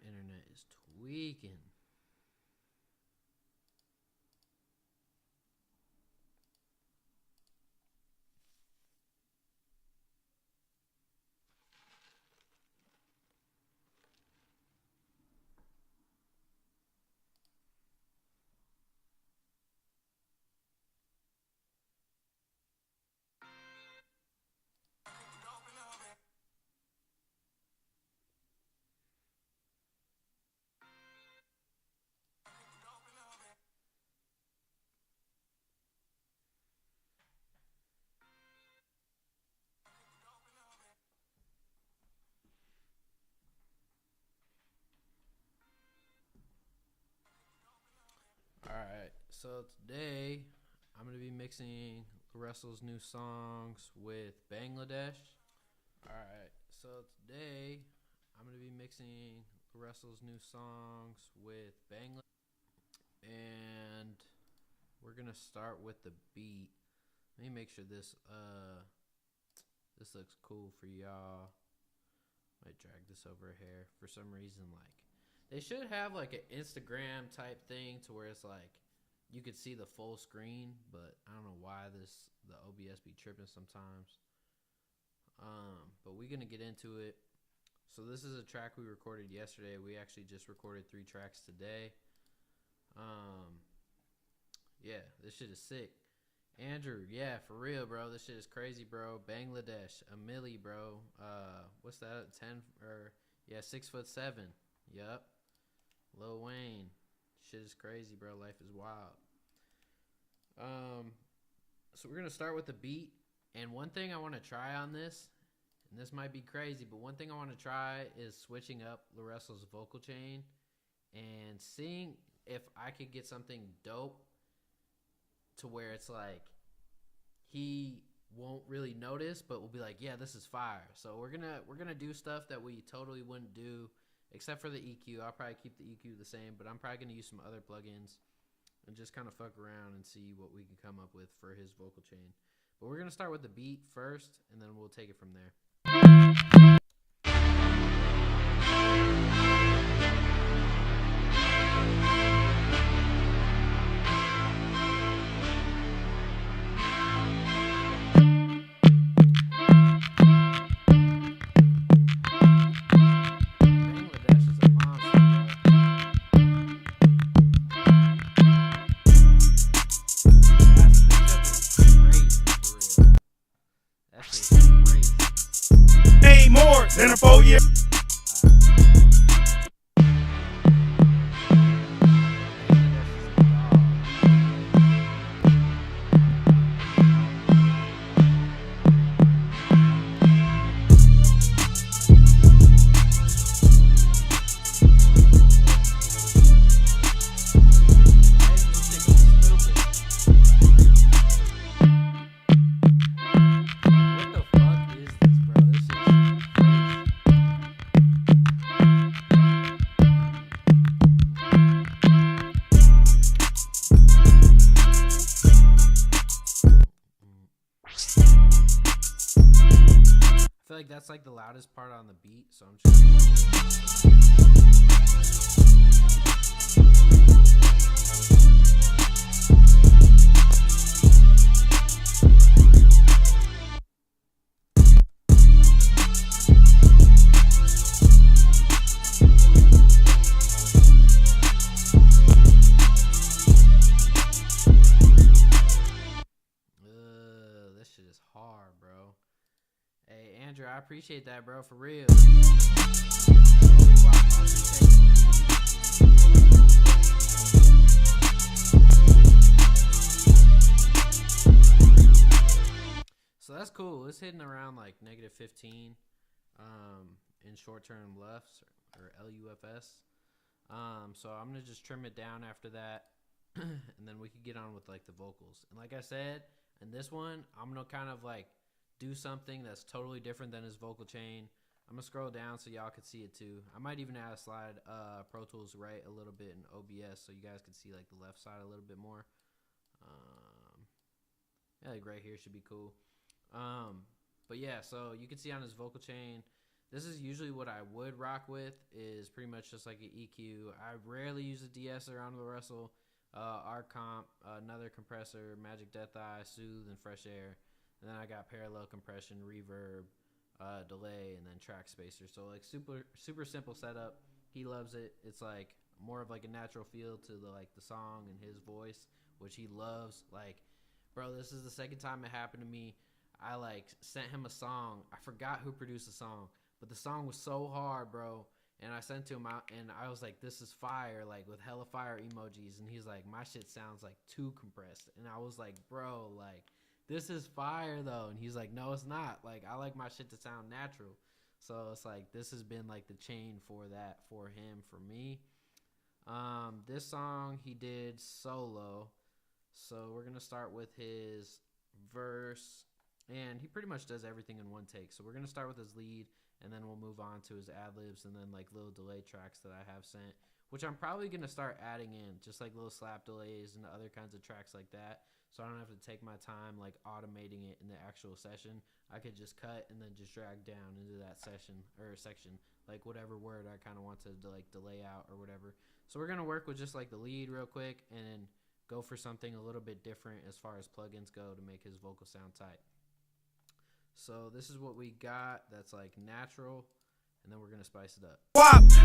internet is tweaking. Alright, so today I'm going to be mixing LaRussell's new songs with Bangladesh. Alright, so today I'm going to be mixing LaRussell's new songs with Bangladesh. And we're going to start with the beat. Let me make sure this looks cool for y'all. Might drag this over here. For some reason, like, they should have like an Instagram type thing to where it's like you could see the full screen, but I don't know why the OBS be tripping sometimes. But we're gonna get into it. So this is a track we recorded yesterday. We actually just recorded 3 tracks today. Yeah, this shit is sick. Andrew, yeah, for real, bro. This shit is crazy, bro. Bangladesh, a milli, bro. What's that? 10 or yeah, 6'7". Yup. Lil Wayne. Shit is crazy, bro. Life is wild. So we're gonna start with the beat. And one thing I want to try on this, and this might be crazy, but one thing I want to try is switching up LaRussell's vocal chain and seeing if I could get something dope to where it's like he won't really notice, but we'll be like, yeah, this is fire. So we're gonna do stuff that we totally wouldn't do, except for the EQ. I'll probably keep the EQ the same, but I'm probably gonna use some other plugins and just kind of fuck around and see what we can come up with for his vocal chain. But we're gonna start with the beat first, and then we'll take it from there. Than a 4-year. I feel like that's like the loudest part on the beat, so I'm just this shit is hard, bro. Hey, Andrew, I appreciate that, bro, for real. So that's cool. It's hitting around like -15 in short-term lefts or LUFS. So I'm going to just trim it down after that, and then we could get on with like the vocals. And like I said, in this one, I'm going to kind of like do something that's totally different than his vocal chain. I'm gonna scroll down so y'all can see it too. I might even add a slide Pro Tools right a little bit in OBS so you guys can see like the left side a little bit more. Yeah, like right here should be cool. But yeah, so you can see on his vocal chain, This is usually what I would rock with, is pretty much just like an EQ. I rarely use a de-esser on the LaRussell. Art comp, another compressor, Magic Death Eye, Soothe, and Fresh Air. And then I got parallel compression, reverb, delay, and then track spacer. So like super simple setup. He loves it. It's like more of like a natural feel to the song and his voice, which he loves. Like, bro, this is the second time it happened to me. I like sent him a song. I forgot who produced the song, but the song was so hard, bro. And I sent to him out, and I was like, "This is fire!" Like with hella fire emojis. And he's like, "My shit sounds like too compressed." And I was like, "Bro, like this is fire though." And he's like, "No, it's not. Like I like my shit to sound natural." So it's like this has been like the chain for that for him, for me. This song he did solo. So we're gonna start with his verse, and he pretty much does everything in one take. So we're gonna start with his lead, and then we'll move on to his ad-libs and then like little delay tracks that I have sent, which I'm probably going to start adding in, just like little slap delays and other kinds of tracks like that, so I don't have to take my time like automating it in the actual session. I could just cut and then just drag down into that session or section, like whatever word I kind of want to like delay out or whatever. So we're going to work with just like the lead real quick and then go for something a little bit different as far as plugins go to make his vocal sound tight. So this is what we got that's like natural, and then we're gonna spice it up.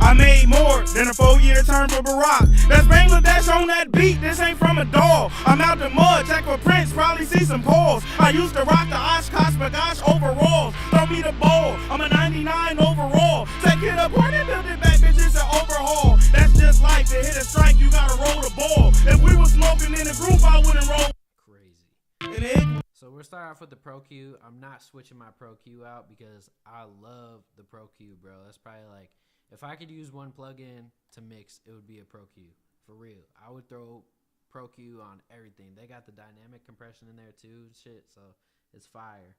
I made more than a 4-year term for Barack. That's Bangladesh on that beat, this ain't from a doll. I'm out the mud, check for prints, probably see some paws. I used to rock the Oshkosh Bagosh overalls. Throw me the ball, I'm a 99 overall. Take it apart and build it back, bitch, it's an overhaul. That's just life, to hit a strike, you gotta roll the ball. If we were smoking in a group, I wouldn't roll. Crazy. So we'll start off with the Pro Q. I'm not switching my Pro Q out because I love the Pro Q, bro. That's probably like, if I could use one plugin to mix, it would be a Pro Q. For real. I would throw Pro Q on everything. They got the dynamic compression in there too, shit, so it's fire.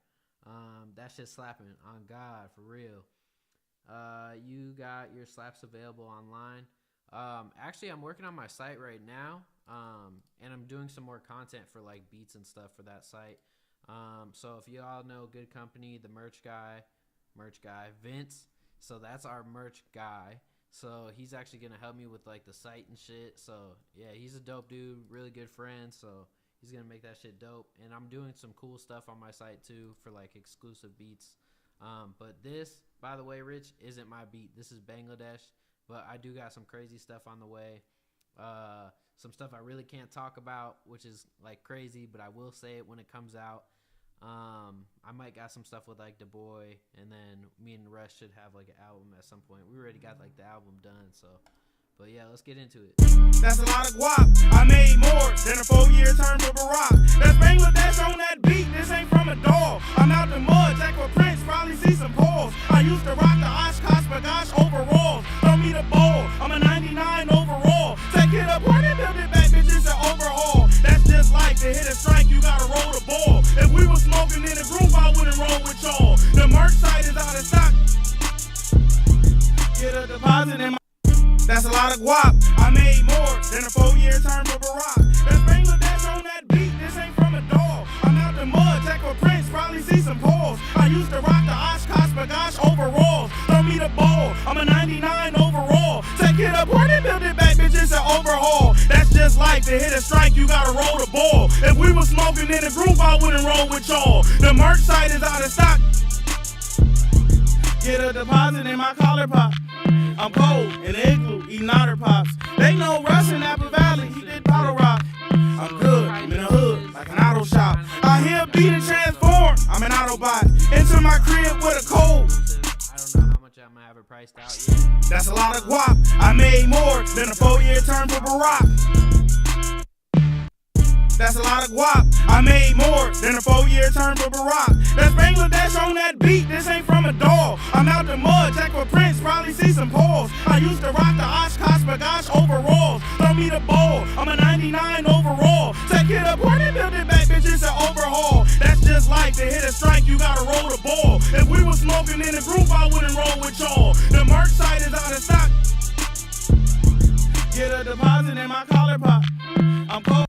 That shit's slapping, on God, for real. You got your slaps available online. Actually, I'm working on my site right now, and I'm doing some more content for like beats and stuff for that site. So if you all know Good Company, the merch guy, Vince, so that's our merch guy. So he's actually gonna help me with like the site and shit. So yeah, he's a dope dude, really good friend. So he's gonna make that shit dope. And I'm doing some cool stuff on my site too for like exclusive beats. But this, by the way, Rich, isn't my beat. This is Bangladesh. But I do got some crazy stuff on the way. Some stuff I really can't talk about, which is like crazy, but I will say it when it comes out. I might got some stuff with like the boy, and then me and Russ should have like an album at some point. We already got like the album done, so. But yeah, let's get into it. That's a lot of guap. I made more than a 4-year term for Barack. That's Bangladesh on that beat, this ain't from a doll. I'm out the mud, check for prints, probably see some paws. I used to rock the Oshkosh Bagosh overalls. Throw me the ball, I'm a 99 overall. Take it apart and build it back, bitch, it's an overhaul. That's just life, to hit a strike, you gotta roll the ball. If we were smoking in a group, I wouldn't roll with y'all. The merch site is out of stock. Get a deposit in my. That's a lot of guap. I made more than a 4-year term for Barack. That's Bangladesh on that beat, this ain't from a doll. I'm out the mud, check for prints, probably see some paws. I used to rock the Oshkosh Bagosh overalls. Throw me the ball, I'm a 99 overall. Take it apart and build it back, bitch, it's an overhaul. That's just life, to hit a strike, you gotta roll the ball. If we were smoking in a group, I wouldn't roll with y'all. The merch site is out of stock. Get a deposit in my collar pop. I'm cold in the igloo, eating otter pops. They know Russ in Apple Valley, he did bottle rock. I'm good, I'm in the hood, like an auto shop. I hear a beat and transform, I'm an Autobot. Into my crib with a cold. I don't know how much I'm gonna have it priced out yet. That's a lot of guap. I made more than a 4-year term for Barack. That's a lot of guap. I made more than a 4-year term for Barack. That's Bangladesh on that beat, this ain't from a doll. I'm out the mud, check for prints, probably see some paws. I used to rock the Oshkosh Bagosh overalls. Throw me the ball, I'm a 99 overall. Take it apart and build it back, bitch, it's an overhaul. That's just life, to hit a strike, you gotta roll the ball. If we were smoking in a group, I wouldn't roll with y'all. The merch site is out of stock. Get a deposit in my collar pop. I'm cold.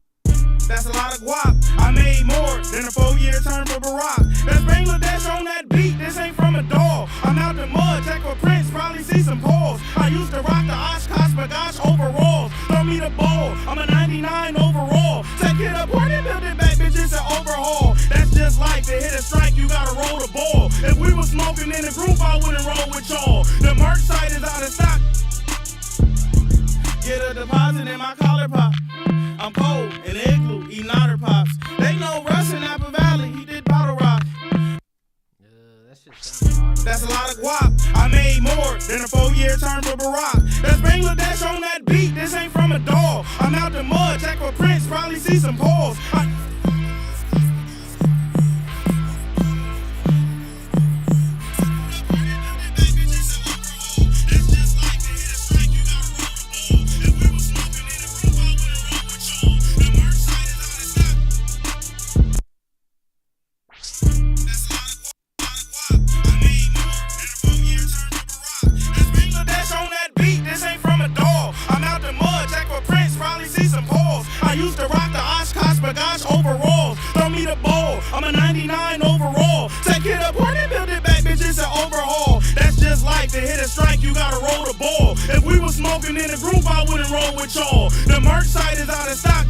That's a lot of guap. I made more than a 4-year term for Barack. That's Bangladesh on that beat. This ain't from a dog. I'm out the mud, check for prints, probably see some paws. I used to rock the Oshkosh Bagosh overalls. Throw me the ball. I'm a 99 overall. Take it up, party, build it back, bitch. It's an overhaul. That's just life. To hit a strike, you gotta roll the ball. If we was smoking in a group, I wouldn't roll with y'all. The merch site is out of stock. Get a deposit in my collar pop. I'm cold in the igloo, eating otter pops. They know Russ in Apple Valley, he did bottle rock. That shit sounds hard. That's a lot of guap. I made more than a 4-year term for Barack. That's Bangladesh on that beat. This ain't from a dog. I'm out the mud, check for prints, probably see some paws. Used to rock the Oshkosh Bagosh overalls. Throw me the ball. I'm a 99 overall. Take it up, party, build it back, bitch. It's an overhaul. That's just life. To hit a strike, you gotta roll the ball. If we was smoking in a group, I wouldn't roll with y'all. The merch site is out of stock.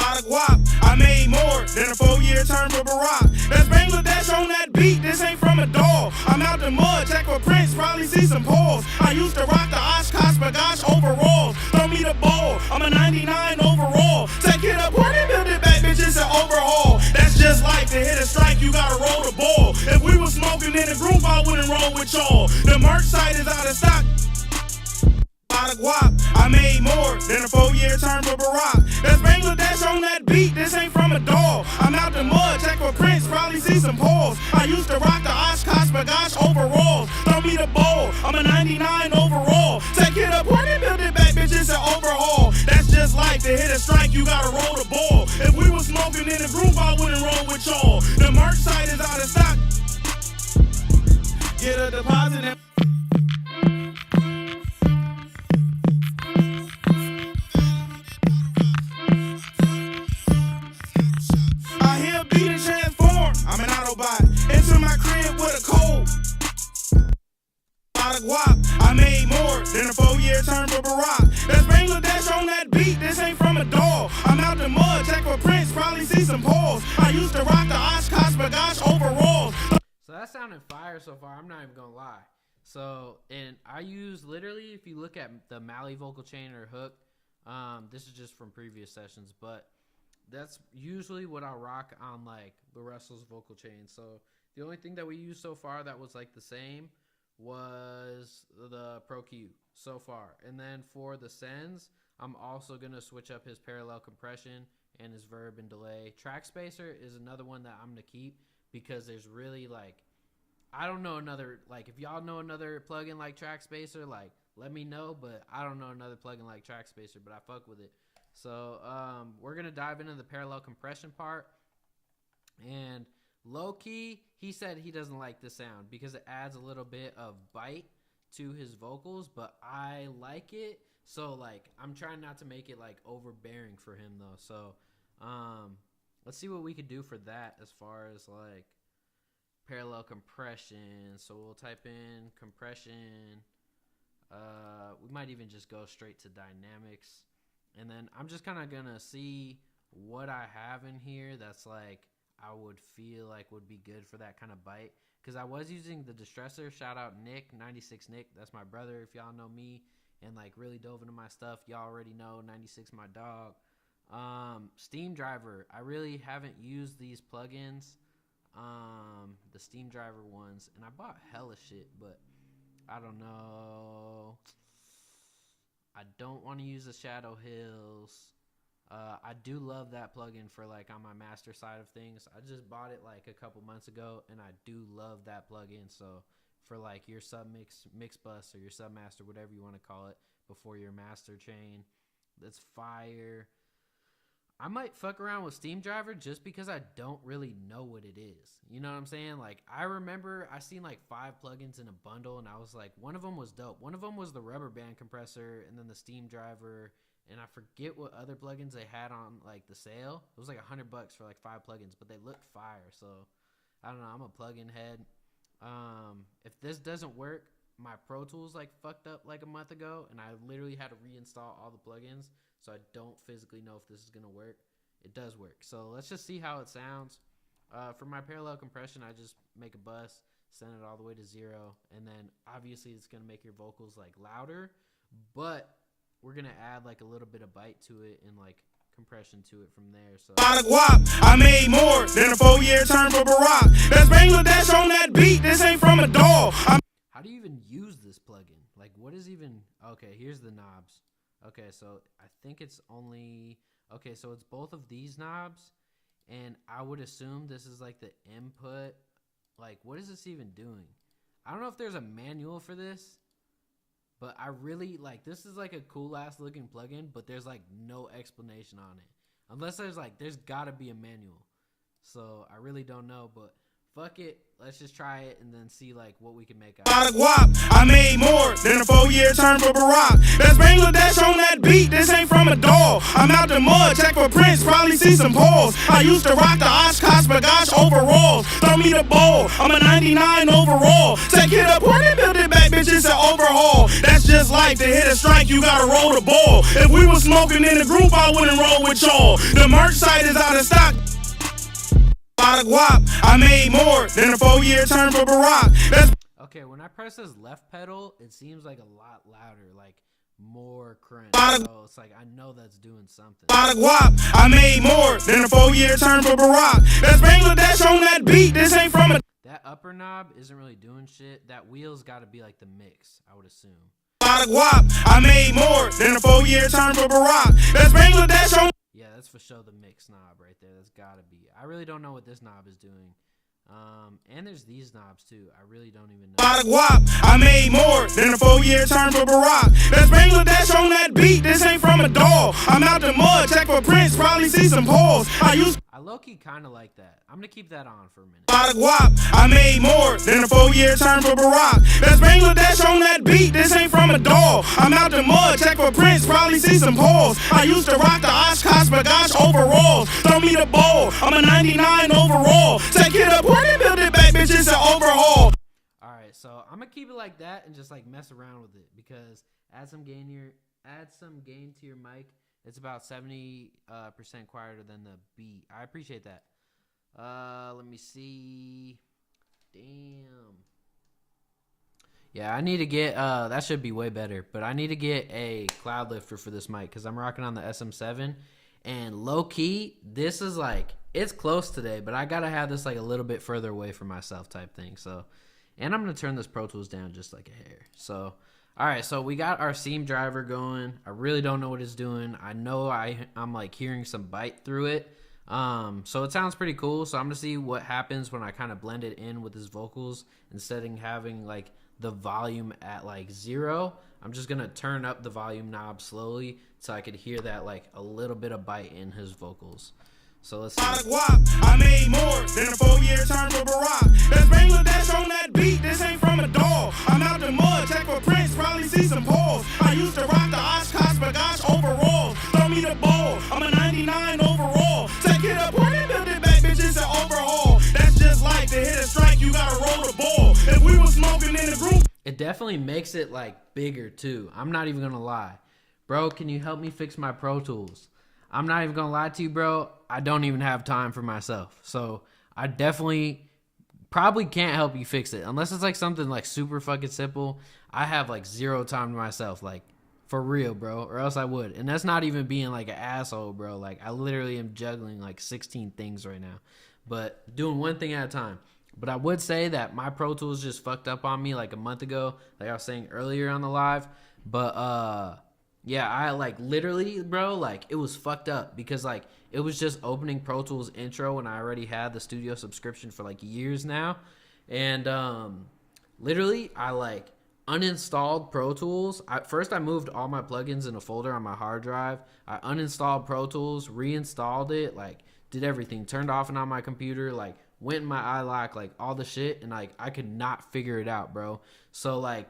Lot of guap. I made more than a 4-year term for Barack. That's Bangladesh on that beat. This ain't from a dog. I'm out the mud, check for prints, probably see some paws. I used to rock the Oshkosh Bagosh overalls. Throw me the ball. I'm a 99 overall. Take it up, party, build it back, bitch. It's an overhaul. That's just life. To hit a strike, you gotta roll the ball. If we was smoking in a group, I wouldn't roll with y'all. The merch site is out of stock. Lot of guap. I made more than a 4-year term for Barack. That's Bangladesh on that beat. This ain't from a dog. I'm out the mud, check for prints, probably see some paws. I used to rock the Oshkosh Bagosh overalls. Throw me the ball. I'm a 99 overall. Take it up, party, build it back, bitch. It's an overhaul. That's just life. To hit a strike, you gotta roll the ball. If we was smoking in a group, I wouldn't roll with y'all. The merch site is out of stock. Get a deposit in. I'm an Autobot, into my crib with a cold. Lot of guap. I made more than a 4-year term for Barack. That's Bangladesh on that beat. This ain't from a dog. I'm out the mud, check for prints, probably see some paws. I used to rock the Oshkosh Bagosh overalls. So that sounded fire so far. I'm not even gonna lie. So, and I use literally, if you look at the Mali vocal chain or hook, this is just from previous sessions, but that's usually what I'll rock on like LaRussell's vocal chain. So the only thing that we used so far that was like the same was the Pro Q so far. And then for the sends, I'm also going to switch up his parallel compression and his verb and delay. Track spacer is another one that I'm going to keep because there's really like, I don't know another, like if y'all know another plugin like track spacer, like let me know, but I don't know another plugin like track spacer, but I fuck with it. So we're going to dive into the parallel compression part. And low-key, he said he doesn't like the sound because it adds a little bit of bite to his vocals, but I like it. So, like, I'm trying not to make it, like, overbearing for him, though. So let's see what we could do for that as far as, like, parallel compression. So we'll type in compression. We might even just go straight to dynamics. And then I'm just kind of going to see what I have in here that's like I would feel like would be good for that kind of bite. Because I was using the distressor. Shout out Nick, 96 Nick. That's my brother if y'all know me and like really dove into my stuff. Y'all already know 96 my dog. Steam Driver. I really haven't used these plugins. The Steam Driver ones. And I bought hella shit, but I don't know. I don't want to use the Shadow Hills. I do love that plugin for like on my master side of things. I just bought it like a couple months ago and I do love that plugin. So for like your sub mix bus or your sub master, whatever you want to call it, before your master chain, that's fire. I might fuck around with Steam Driver just because I don't really know what it is. You know what I'm saying? Like, I remember I seen like 5 plugins in a bundle, and I was like, one of them was dope. One of them was the rubber band compressor, and then the Steam Driver, and I forget what other plugins they had on like the sale. It was like $100 for like 5 plugins, but they looked fire. So I don't know. I'm a plugin head. If this doesn't work, my Pro Tools like fucked up like a month ago, and I literally had to reinstall all the plugins, so I don't physically know if this is gonna work. It does work, so let's just see how it sounds. For my parallel compression, I just make a bus, send it all the way to 0, and then obviously it's gonna make your vocals like louder, but we're gonna add like a little bit of bite to it and like compression to it from there. So A lot of guap. I made more than a 4-year term for Barack. That's Bangladesh on that beat. This ain't from a doll. how do you even use this plugin? Like, what is even... Okay, here's the knobs. Okay, so I think it's only... Okay, so it's both of these knobs, and I would assume this is like the input. Like, what is this even doing? I don't know if there's a manual for this, but I really like... This is like a cool ass looking plugin, but there's like no explanation on it. Unless there's gotta be a manual. So I really don't know, but fuck it. Let's just try it and then see like what we can make out. A lot of guap. I made more than a 4-year term for Barack. That's Bangladesh on that beat. This ain't from a doll. I'm out the mud. Check for prints. Probably see some balls. I used to rock the Oshkosh Bagosh overalls. Throw me the ball. I'm a 99 overall. Take it up, point it, build it back, bitch. It's an overhaul. That's just like to hit a strike. You gotta roll the ball. If we was smoking in the group, I wouldn't roll with y'all. The merch site is out of stock. A lot of guap. I made more than a 4-year term for Barack. That's Okay, when I press this left pedal, it seems like a lot louder, like more crunch. So it's like I know that's doing something. A lot of guap. I made more than a 4-year term for Barack. That's Bangladesh on that beat. This ain't from a... That upper knob isn't really doing shit. That wheel's got to be like the mix, I would assume. A lot of guap. I made more than a 4-year term for Barack. That's Bangladesh on... Yeah, that's for sure the mix knob right there. That's got to be. I really don't know what this knob is doing. And there's these knobs too. I really don't even know. A lot of guap. I made more than a 4-year term for Barack. That's Bangladesh on that beat. This ain't from a doll. I'm out the mud. Check for prints. Probably see some balls. I low-key kind of like that. I'm going to keep that on for a minute. A lot of guap. I made more than a 4-year term for Barack. That's Bangladesh on that beat. This ain't from a doll. I'm out the mud. Check for prints. Probably see some balls. I used to rock the Oshkosh Bagosh overalls. Throw me the ball. I'm a 99 overall. Take it up, point it, build it back, bitch. It's an overhaul. All right, so I'm going to keep it like that and just like mess around with it because add some gain to your mic. It's about 70% quieter than the beat. I appreciate that. Let me see. Damn. Yeah, I need to get that should be way better, but I need to get a cloud lifter for this mic because I'm rocking on the SM7, and low key, this is like it's close today, but I gotta have this like a little bit further away from myself type thing. So, and I'm gonna turn this Pro Tools down just like a hair. So, all right, so we got our seam driver going. I really don't know what it's doing. I know I'm like hearing some bite through it. So it sounds pretty cool. So I'm gonna see what happens when I kind of blend it in with his vocals instead of having like the volume at like 0. I'm just gonna turn up the volume knob slowly so I could hear that like a little bit of bite in his vocals. So let's see. I made more than a 4-year term for Barack. That's Bangladesh on that beat. This ain't from a doll. I'm out the mud. Check for prints. Probably see some balls. I used to rock the Oshkosh Bagosh overalls. Throw me the ball. I'm a 99 overall. Take it up, point it, build it back, bitch. It's an overhaul. That's just like to hit a strike. You gotta roll the ball. If we was smoking in the group. It definitely makes it like bigger too. I'm not even gonna lie. Bro, can you help me fix my Pro Tools? I'm not even gonna lie to you, bro. I don't even have time for myself. So I definitely probably can't help you fix it. Unless it's like something like super fucking simple. I have like 0 time to myself. Like for real, bro. Or else I would. And that's not even being like an asshole, bro. Like I literally am juggling like 16 things right now. But doing one thing at a time. But I would say that my Pro Tools just fucked up on me like a month ago. Like I was saying earlier on the live. But yeah, I like literally, bro, like it was fucked up because like it was just opening Pro Tools intro when I already had the studio subscription for like years now. And literally I like uninstalled Pro Tools. First I moved all my plugins in a folder on my hard drive. I uninstalled Pro Tools, reinstalled it, like did everything, turned off and on my computer, like went in my iLock, like all the shit, and like I could not figure it out, bro. So like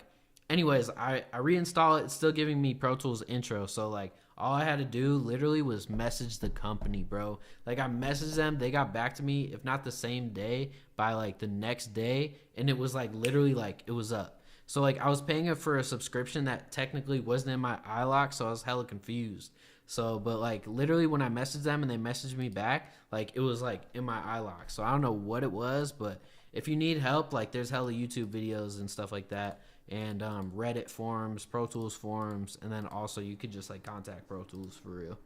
anyways, I reinstall it. It's still giving me Pro Tools intro. So like All I had to do literally was message the company, bro. Like, I messaged them, they got back to me, if not the same day, by like the next day, and it was like literally like it was up. So like I was paying it for a subscription that technically wasn't in my iLock, so I was hella confused. So, but like literally when I messaged them and they messaged me back, like it was like in my iLock. So I don't know what it was, but if you need help, like there's hella YouTube videos and stuff like that, and Reddit forums, Pro Tools forums, and then also you could just like contact Pro Tools for real.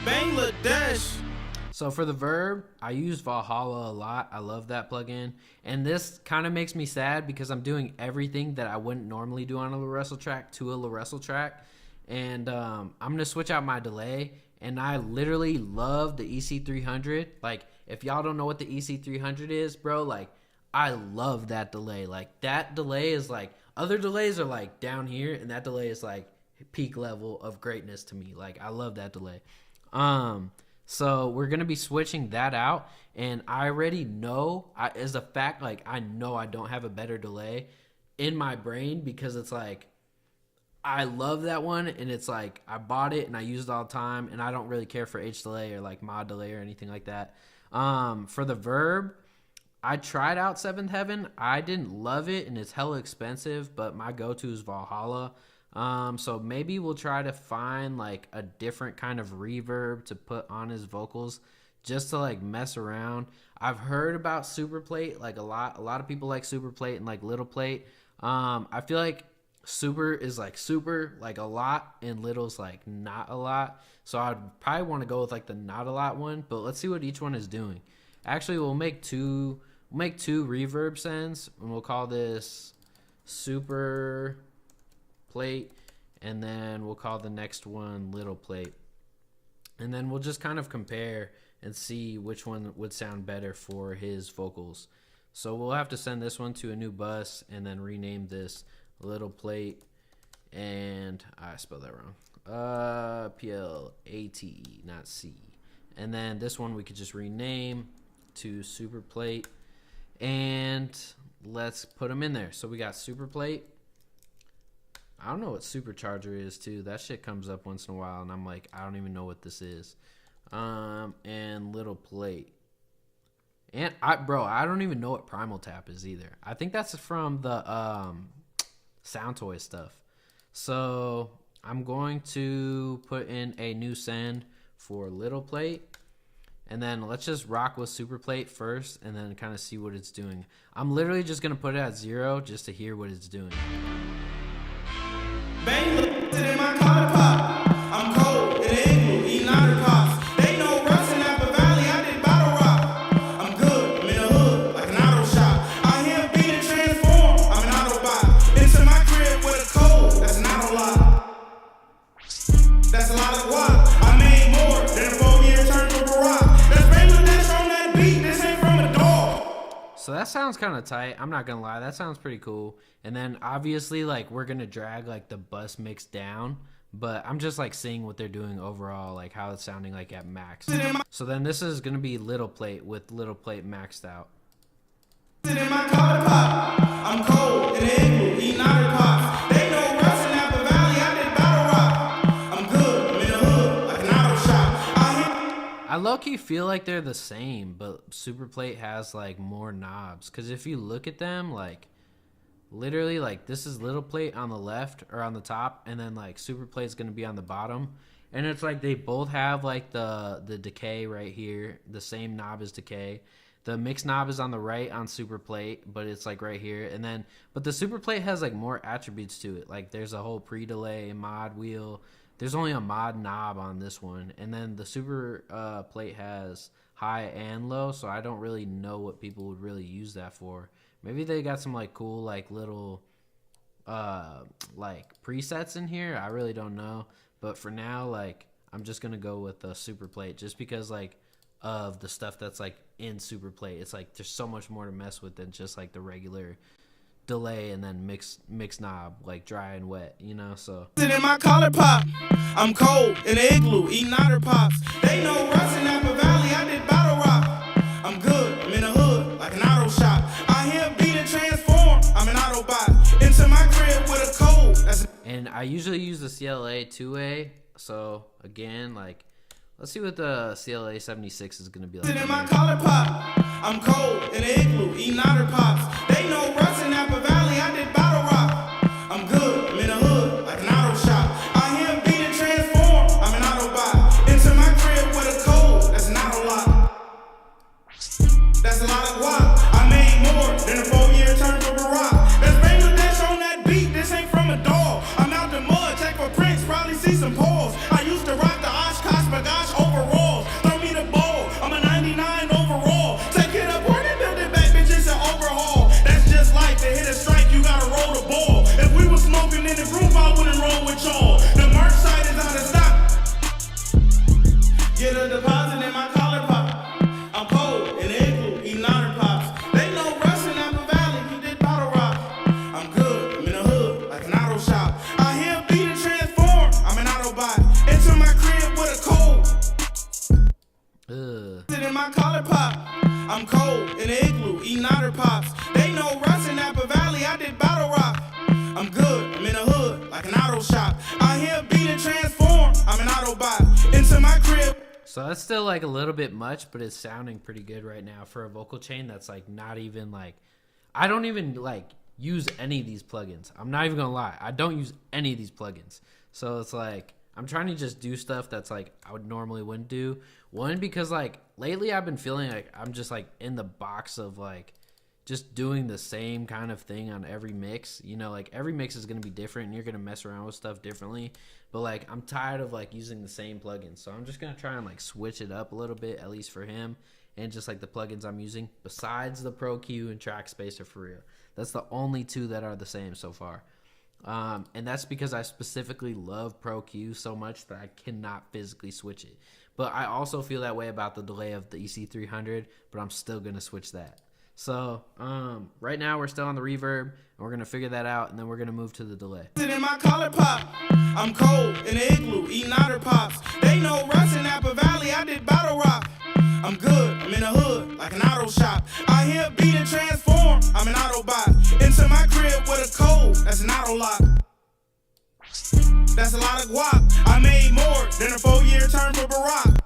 Bangladesh. So for the Verb, I use Valhalla a lot. I love that plugin. And this kind of makes me sad because I'm doing everything that I wouldn't normally do on a LaRussell track to a LaRussell track. And I'm going to switch out my delay. And I literally love the EC300. Like, if y'all don't know what the EC300 is, bro, like, I love that delay. Like, that delay is like, other delays are like down here, and that delay is like peak level of greatness to me. Like, I love that delay. So we're going to be switching that out, and I already know, as a fact, like, I know I don't have a better delay in my brain because it's like, I love that one, and it's like, I bought it and I use it all the time, and I don't really care for H delay or like mod delay or anything like that. For the Verb, I tried out Seventh Heaven. I didn't love it, and it's hella expensive, but my go-to is Valhalla. So maybe we'll try to find like a different kind of reverb to put on his vocals just to like mess around. I've heard about super plate, like a lot of people like super plate and like little plate. I feel like super is like super like a lot and little's like not a lot. So I'd probably want to go with like the not a lot one, but let's see what each one is doing. Actually, we'll make two reverb sends, and we'll call this super plate, and then we'll call the next one little plate, and then we'll just kind of compare and see which one would sound better for his vocals. So we'll have to send this one to a new bus and then rename this little plate, and I spelled that wrong, P-L-A-T-E, not C. And then this one we could just rename to super plate, and let's put them in there. So we got super plate. I don't know what supercharger is too. That shit comes up once in a while, and I'm like, I don't even know what this is. And little plate. And I don't even know what Primal Tap is either. I think that's from the Sound Toy stuff. So I'm going to put in a new send for little plate, and then let's just rock with super plate first, and then kind of see what it's doing. I'm literally just gonna put it at 0 just to hear what it's doing. Bang in my collar pop. I'm cold in the igloo, eating otter pops. They know Russ in Napa Valley, I did bottle rock. I'm good, I'm in the hood, like an auto shop. I hear a beat and transform, I'm an Autobot. Into my crib with a code, that's an auto lock. That's a lot of guap. I made more than a 4-year term for Barack. That's Bangladesh on that beat, this ain't from a dog. So that sounds kind of tight. I'm not gonna lie, that sounds pretty cool. And then obviously, like, we're gonna drag like the bus mix down, but I'm just like seeing what they're doing overall, like how it's sounding like at max. So then this is gonna be little plate with little plate maxed out. In my collar pop. I'm cold in the igloo, eating otter pops. They know Russ in Napa Valley, I did battle rock. I'm good, I'm in the hood, like an auto shop. I low-key feel like they're the same, but super plate has like more knobs. Cause if you look at them, like, literally, like, this is little plate on the left or on the top, and then like super plate is gonna be on the bottom, and it's like they both have like the decay right here. The same knob as decay. The mix knob is on the right on super plate, but it's like right here. And then, but the super plate has like more attributes to it. Like there's a whole pre-delay mod wheel. There's only a mod knob on this one, and then the super plate has high and low. So I don't really know what people would really use that for. Maybe they got some like cool like little like presets in here. I really don't know. But for now, like, I'm just gonna go with the super plate just because like of the stuff that's like in super plate. It's like there's so much more to mess with than just like the regular delay and then mix knob, like dry and wet, you know. So in my collar pop. I'm cold in the igloo, eating otter pops. They know Russ in Napa Valley, I did battle rock. I'm good, I'm in the hood, like an auto shop. I hear a beat and transform, I'm an Autobot. Into my crib with a code. And I usually use the CLA 2A. So again, like, let's see what the CLA 76 is gonna be like. In my collar pop, I'm cold in the igloo, eating otter pops. They know Russ in Napa Valley, I did battle rock. I'm good, I'm in the hood, like an auto shop. I hear him beat and transform, I'm an Autobot. Into my crib with a code, that's an auto lock. That's a lot of guap. I made more than a 4-year term for Barack. That's Bangladesh on that beat, this ain't from a dog. I'm out the mud, check for prints, probably see some paws. I used to rock the Oshkosh Bagosh overalls. Throw me the ball, I'm a 99 overall. Take it up, and build it back, bitch, it's an overhaul. That's just life, to hit a strike, you gotta roll the ball. If we was smoking in the group, I wouldn't roll with y'all. The merch site is out of stock. Get a deposit in my collar pop. I'm cold in the igloo, eating otter pops. They know Russ in Napa Valley, he did battle rock. I'm good, I'm in the hood, like an auto shop. I hear him beat and transform, I'm an Autobot. Into my crib with a code. Sit in my collar pop. I'm cold in the igloo, eating otter pops. They know Russ in Napa Valley, I did battle rock. I'm good, I'm in the hood, like an auto shop. I hear him beat and transform, I'm an Autobot. Into my crib. So that's still like a little bit much, but it's sounding pretty good right now for a vocal chain that's like not even like, I don't even like use any of these plugins. I'm not even gonna lie, I don't use any of these plugins. So it's like I'm trying to just do stuff that's like I would normally wouldn't do. One, because like lately I've been feeling like I'm just like in the box of like just doing the same kind of thing on every mix. You know, like every mix is gonna be different and you're gonna mess around with stuff differently. But like I'm tired of like using the same plugins, so I'm just gonna try and like switch it up a little bit, at least for him, and just like the plugins I'm using besides the Pro Q and Track Spacer for real. That's the only two that are the same so far, and that's because I specifically love Pro Q so much that I cannot physically switch it. But I also feel that way about the delay of the EC300, but I'm still gonna switch that. So right now we're still on the reverb, and we're gonna figure that out, and then we're gonna move to the delay. In my collar pop, I'm cold in the igloo, eating otter pops. They know Russ in Napa Valley, I did battle rock. I'm good, I'm in the hood, like an auto shop. I hear beat and transform, I'm an Autobot. Into my crib with a code, that's an auto lock. That's a lot of guap. I made more than a 4-year term for Barack.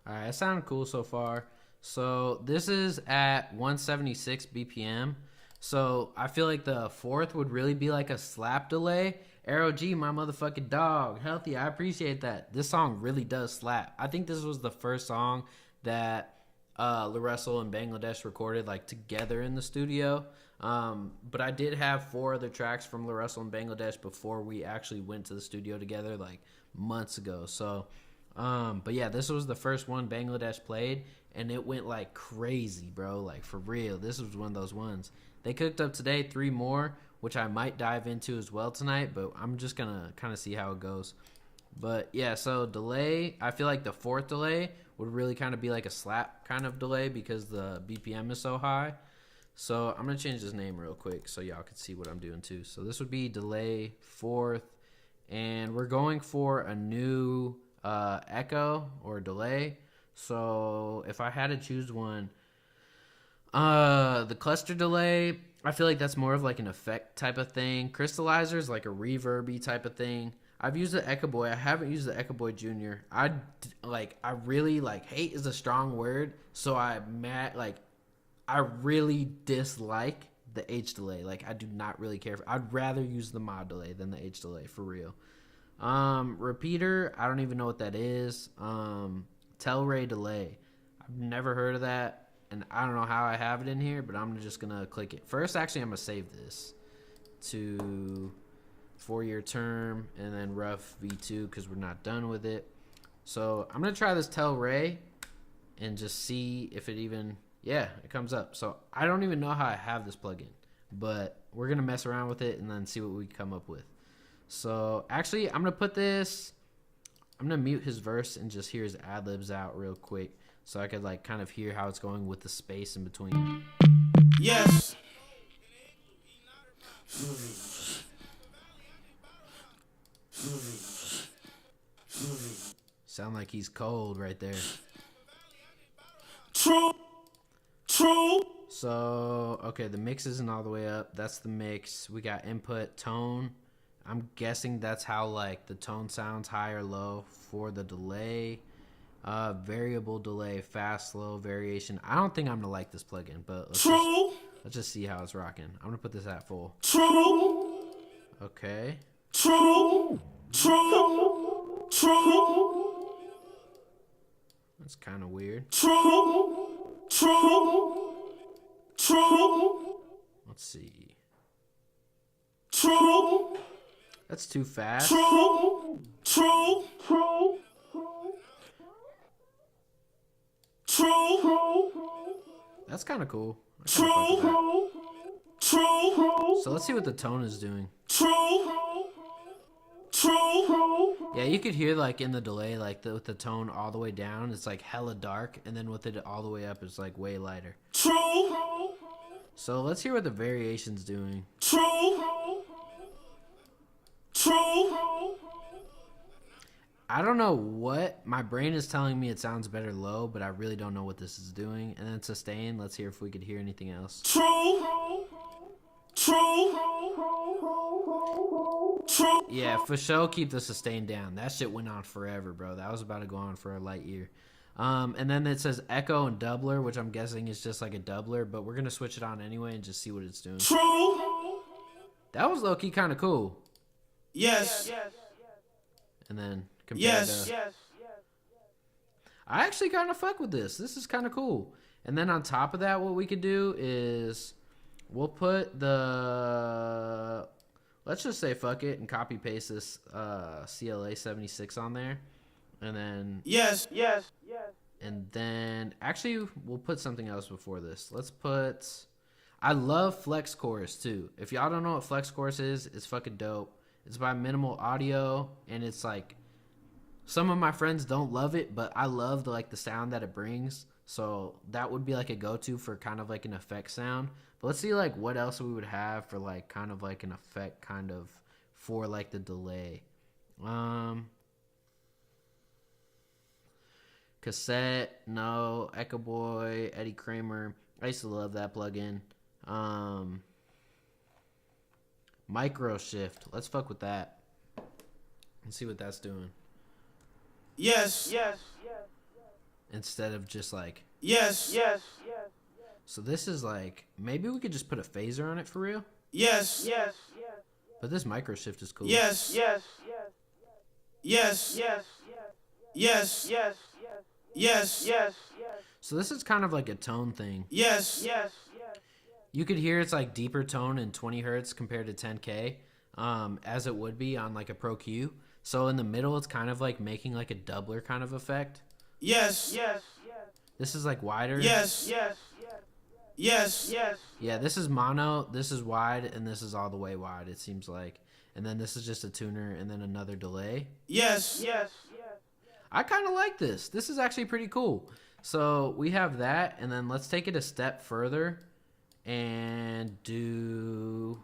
Alright, that sounded cool so far. So this is at 176 BPM. So I feel like the fourth would really be like a slap delay. Arrow G, my motherfucking dog. Healthy, I appreciate that. This song really does slap. I think this was the first song that LaRussell and Bangladesh recorded like together in the studio. But I did have 4 other tracks from LaRussell and Bangladesh before we actually went to the studio together like months ago. So but yeah, this was the first one Bangladesh played, and it went like crazy, bro. Like for real, this was one of those ones. They cooked up today 3 more, which I might dive into as well tonight, but I'm just gonna kind of see how it goes. But yeah, so delay, I feel like the 4th delay would really kind of be like a slap kind of delay because the BPM is so high. So I'm gonna change this name real quick so y'all can see what I'm doing too. So this would be delay 4th, and we're going for a new echo or delay. So if I had to choose one, the cluster delay, I feel like that's more of like an effect type of thing. Crystallizer is like a reverby type of thing. I've used the Echo Boy. I haven't used the Echo Boy Junior. I really like, hate is a strong word, so I really dislike the H delay. Like I do not really care. I'd rather use the mod delay than the H delay for real. Repeater, I don't even know what that is. Telray delay, I've never heard of that, and I don't know how I have it in here, but I'm just gonna click it first. Actually, I'm gonna save this to 4-year term and then rough V2 because we're not done with it. So I'm gonna try this Telray and just see if it even, yeah, it comes up. So I don't even know how I have this plugin, but we're gonna mess around with it and then see what we come up with. So actually, I'm gonna put this, I'm gonna mute his verse and just hear his ad-libs out real quick so I could like kind of hear how it's going with the space in between. Yes. Sound like he's cold right there. True. So okay, the mix isn't all the way up. That's the mix. We got input, tone. I'm guessing that's how like the tone sounds high or low for the delay. Variable delay, fast, slow, variation. I don't think I'm gonna like this plugin, but let's just see how it's rocking. I'm gonna put this at full. Okay. That's kind of weird. Let's see. That's too fast. That's kind of cool. So let's see what the tone is doing. Yeah, you could hear like in the delay, like with the tone all the way down, it's like hella dark, and then with it all the way up, it's like way lighter. So let's hear what the variation's doing. I don't know what my brain is telling me. It sounds better low, but I really don't know what this is doing. And then sustain. Let's hear if we could hear anything else. Yeah, for sure. Keep the sustain down. That shit went on forever, bro. That was about to go on for a light year. And then it says echo and doubler, which I'm guessing is just like a doubler, but we're gonna switch it on anyway and just see what it's doing. That was low-key kind of cool. Yes. And then compared to... I actually kind of fuck with this. This is kind of cool. And then on top of that, what we could do is we'll put the... Let's just say fuck it and copy paste this CLA 76 on there. And then... Yes. And then... Actually, we'll put something else before this. Let's put... I love Flex Chorus too. If y'all don't know what Flex Chorus is, it's fucking dope. It's by Minimal Audio, and it's like... Some of my friends don't love it, but I love the sound that it brings. So that would be like a go-to for kind of like an effect sound. But let's see like what else we would have for like kind of like an effect kind of for like the delay. Cassette, no. Echo Boy, Eddie Kramer. I used to love that plugin. Micro Shift. Let's fuck with that. And see what that's doing. Yes. Instead of just like... Yes. So this is like... Maybe we could just put a phaser on it for real? Yes. But this micro shift is cool. Yes. So this is kind of like a tone thing. Yes. You could hear it's like deeper tone in 20 hertz compared to 10K, as it would be on like a Pro Q. So in the middle, it's kind of like making like a doubler kind of effect. Yes. This is like wider. Yes. Yeah, this is mono, this is wide, and this is all the way wide, it seems like. And then this is just a tuner, and then another delay. Yes. I kind of like this. This is actually pretty cool. So we have that, and then let's take it a step further and do...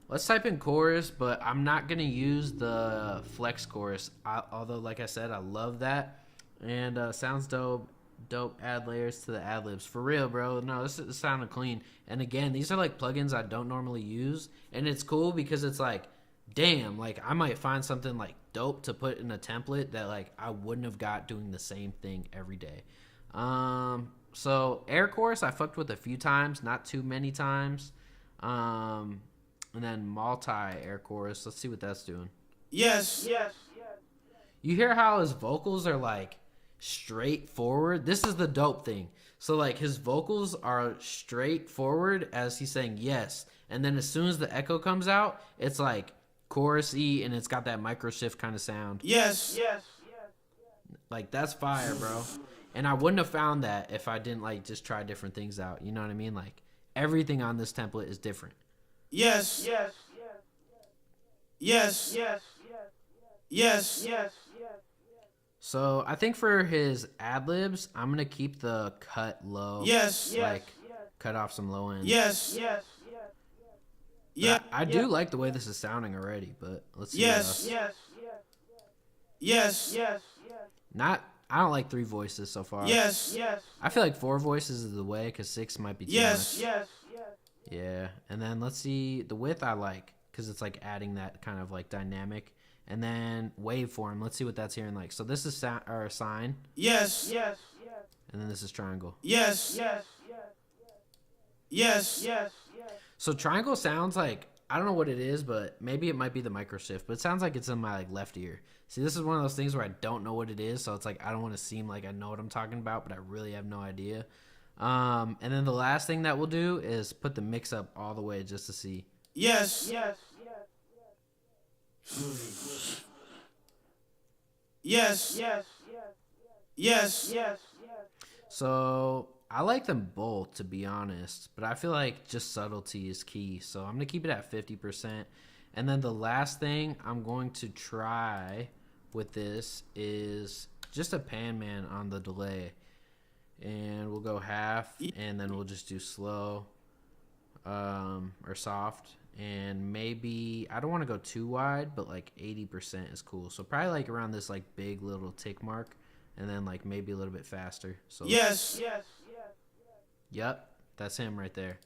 Let's type in chorus, but I'm not going to use the flex chorus. Although, like I said, I love that. And sounds dope. Dope ad layers to the ad libs. For real, bro. No, this is sounding clean. And again, these are like plugins I don't normally use. And it's cool because it's like, damn, like I might find something like dope to put in a template that like I wouldn't have got doing the same thing every day. So air chorus I fucked with a few times, not too many times. And then multi air chorus. Let's see what that's doing. Yes. You hear how his vocals are like straightforward? This is the dope thing. So like his vocals are straightforward as he's saying yes. And then as soon as the echo comes out, it's like chorus-y and it's got that micro shift kind of sound. Yes. Like that's fire, bro. And I wouldn't have found that if I didn't like just try different things out. You know what I mean? Like everything on this template is different. Yes. So I think for his ad libs, I'm gonna keep the cut low. Like cut off some low end. Yes. I do like the way this is sounding already, but let's see. Yes. I don't like 3 voices so far. Yes. I feel like 4 voices is the way, because 6 might be too much. Yes. Yeah, and then let's see the width I like, because it's like adding that kind of like dynamic. And then waveform. Let's see what that's hearing like. So this is our sine. Yes. And then this is triangle. Yes. So triangle sounds like, I don't know what it is, but maybe it might be the micro shift, but it sounds like it's in my like left ear. See, this is one of those things where I don't know what it is, so it's like I don't want to seem like I know what I'm talking about, but I really have no idea. And then the last thing that we'll do is put the mix up all the way just to see. Yes. So I like them both, to be honest, but I feel like just subtlety is key. So I'm going to keep it at 50%. And then the last thing I'm going to try with this is just a pan man on the delay. And we'll go half, and then we'll just do slow or soft. And maybe, I don't want to go too wide, but like 80% is cool. So probably like around this like big little tick mark, and then like maybe a little bit faster. So Yep, that's him right there.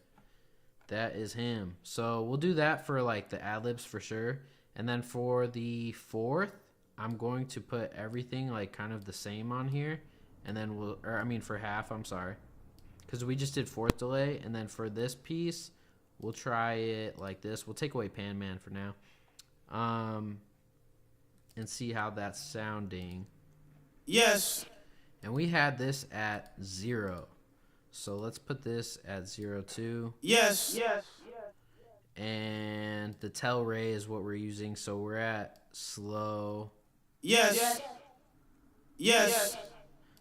That is him. So we'll do that for like the ad-libs for sure. And then for the fourth, I'm going to put everything like kind of the same on here. And then for half, I'm sorry. Because we just did fourth delay. And then for this piece, we'll try it like this. We'll take away Pan Man for now. And see how that's sounding. Yes. And we had this at 0. So let's put this at 0 too. Yes. And the tell ray is what we're using. So we're at slow. Yes.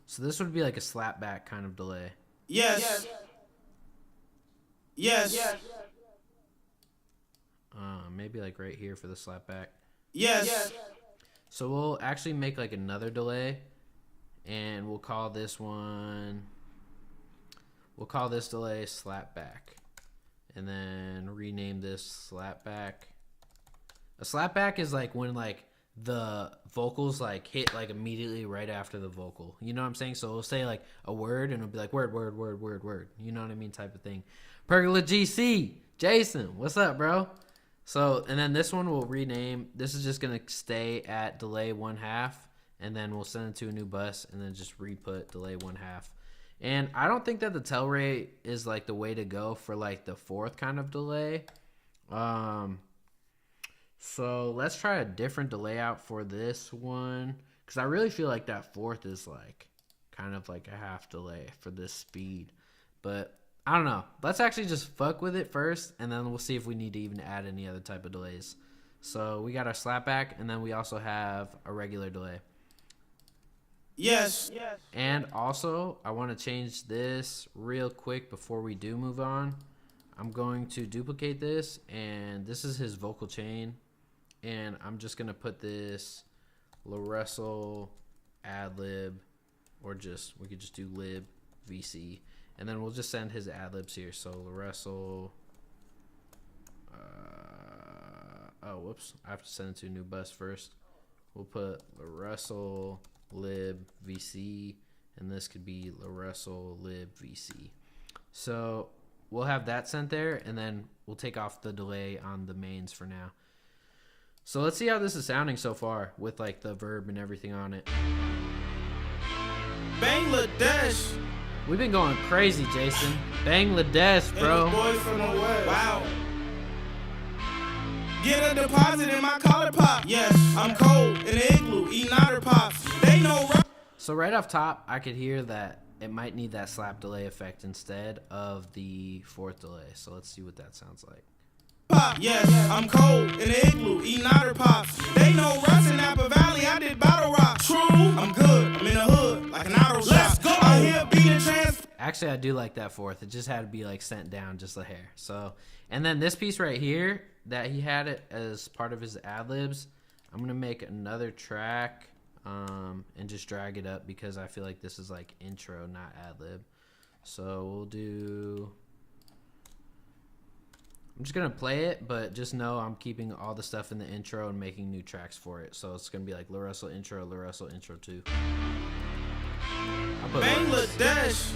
So this would be like a slapback kind of delay. Yes. Maybe like right here for the slapback. Yes. So we'll actually make like another delay, and we'll call this one. We'll call this delay slapback, and then rename this slapback. A slapback is like when like the vocals like hit like immediately right after the vocal. You know what I'm saying? So we'll say like a word, and it'll be like word. You know what I mean? Type of thing. Pergola GC, Jason, what's up, bro? So, and then this one we'll rename. This is just going to stay at delay 1/2, and then we'll send it to a new bus, and then just re-put delay 1/2. And I don't think that the tell rate is like the way to go for like the fourth kind of delay. So let's try a different delay out for this one, because I really feel like that fourth is like kind of like a half delay for this speed. But I don't know. Let's actually just fuck with it first, and then we'll see if we need to even add any other type of delays. So we got our slapback, and then we also have a regular delay. Yes. And also, I want to change this real quick before we do move on. I'm going to duplicate this, and this is his vocal chain. And I'm just going to put this LaRussell ad-lib, or just, we could just do lib VC. And then we'll just send his ad-libs here. So LaRussell, oh, whoops. I have to send it to a new bus first. We'll put LaRussell lib VC, and this could be LaRussell lib VC. So we'll have that sent there, and then we'll take off the delay on the mains for now. So let's see how this is sounding so far with like the verb and everything on it. Bangladesh. We've been going crazy, Jason. Bangladesh, bro. And the boys from the West. Wow. Get a deposit in my collar pop. Yes, I'm cold in the igloo, eating otter pops. They know. So right off top, I could hear that it might need that slap delay effect instead of the fourth delay. So let's see what that sounds like. Pop. Yes, I'm cold in the igloo, eating otter pops. They know Russ in Napa Valley, I did battle rock. True, I'm good, I'm in the hood, like an auto shop. Let's go. I hear beating trans. Actually, I do like that fourth. It just had to be like sent down just a hair. So, and then this piece right here that he had it as part of his ad-libs, I'm gonna make another track and just drag it up because I feel like this is like intro, not ad-lib. So we'll do. I'm just going to play it, but just know I'm keeping all the stuff in the intro and making new tracks for it. So it's going to be like LaRussell intro 2. Bangladesh.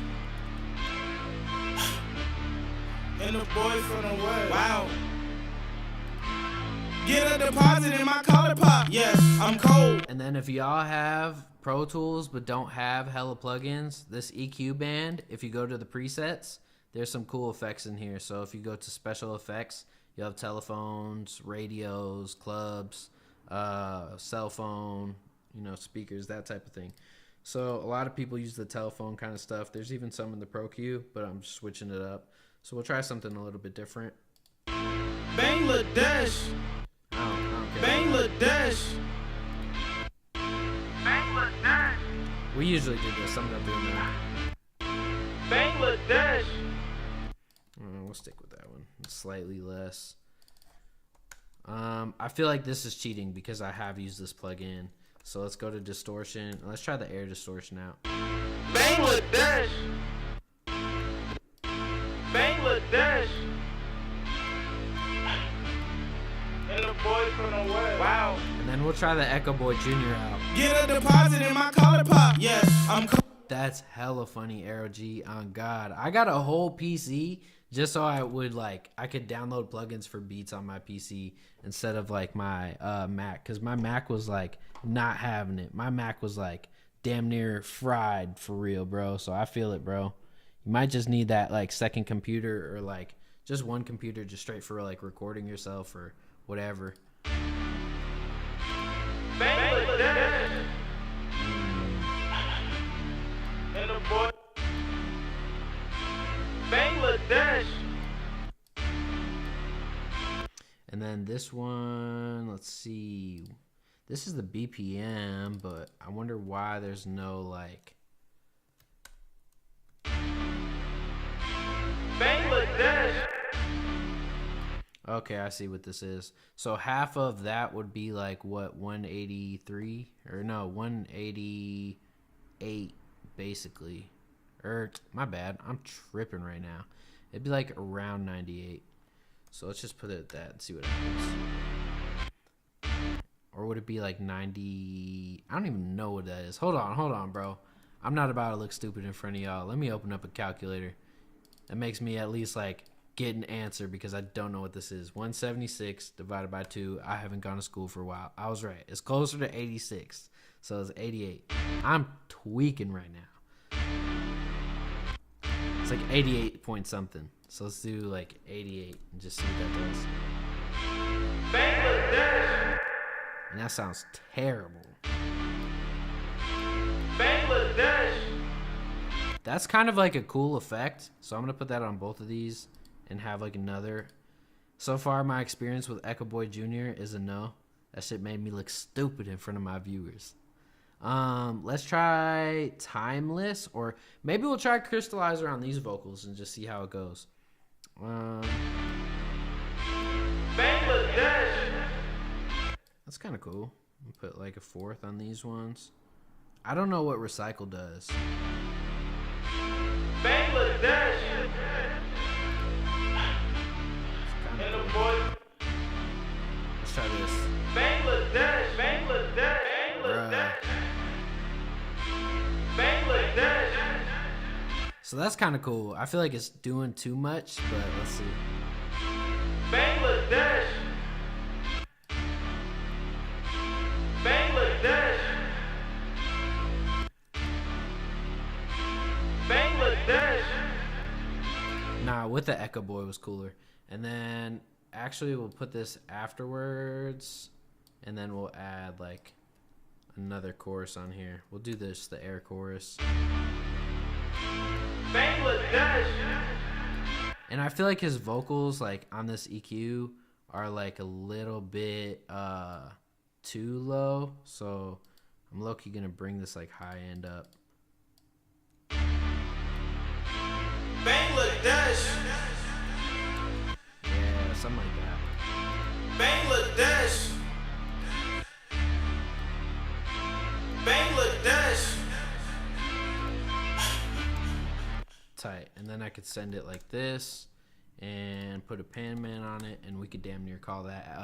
And the boys from the West. Wow. Get a deposit in my collar pop. Yes, I'm cold. And then if y'all have Pro Tools but don't have hella plugins, this EQ band, if you go to the presets, there's some cool effects in here. So if you go to special effects, you'll have telephones, radios, clubs, cell phone, speakers, that type of thing. So a lot of people use the telephone kind of stuff. There's even some in the Pro Q, but I'm just switching it up. So we'll try something a little bit different. Bangladesh. Bangladesh. Bangladesh. We usually do this. I'm not doing that. Bangladesh. We'll stick with that one. It's slightly less. I feel like this is cheating because I have used this plugin. So let's go to distortion. Let's try the air distortion out. Bangladesh. Bangladesh. And the boys from the west. Wow. And then we'll try the Echo Boy Jr. out. Get a deposit in my collar pop. Yes, I'm That's hella funny, Aero G. On God. I got a whole PC just so I could download plugins for beats on my PC instead of like my Mac. Because my Mac was like not having it. My Mac was like damn near fried for real, bro. So I feel it, bro. You might just need that like second computer or like just one computer just straight for like recording yourself or whatever. Bangladesh. And the boy. Bangladesh. And then this one, let's see. This is the BPM, but I wonder why there's no like. Bangladesh. Okay, I see what this is. So half of that would be like what, 183 or no, 188 basically. My bad, I'm tripping right now. It'd be like around 98. So let's just put it at that and see what happens. Or would it be like 90? I don't even know what that is. Hold on, bro. I'm not about to look stupid in front of y'all. Let me open up a calculator. That makes me at least like get an answer because I don't know what this is. 176 divided by 2. I haven't gone to school for a while. I was right. It's closer to 86. So it's 88. I'm tweaking right now. It's like 88 point something. So let's do like 88 and just see what that does. Bangladesh. And that sounds terrible. Bangladesh. That's kind of like a cool effect. So I'm going to put that on both of these and have like another. So far, my experience with Echo Boy Jr. is a no. That shit made me look stupid in front of my viewers. Let's try Timeless, or maybe we'll try Crystallizer on these vocals and just see how it goes. Bangladesh. That's kind of cool. I'll put like a 4th on these ones. I don't know what Recycle does. Bangladesh. And the boy. Let's try this. Bangladesh. Bangladesh. Bangladesh. Bangladesh. So that's kind of cool. I feel like it's doing too much, but let's see. Bangladesh. Bangladesh. Bangladesh. Nah, with the Echo Boy was cooler. And then actually we'll put this afterwards, and then we'll add like another chorus on here. We'll do this, the air chorus. Bangladesh. And I feel like his vocals like on this EQ are like a little bit too low, so I'm low-key gonna bring this like high end up. Bangladesh. Yeah, something like that. Bangladesh. Bangladesh. Tight. And then I could send it like this and put a pan man on it, and we could damn near call that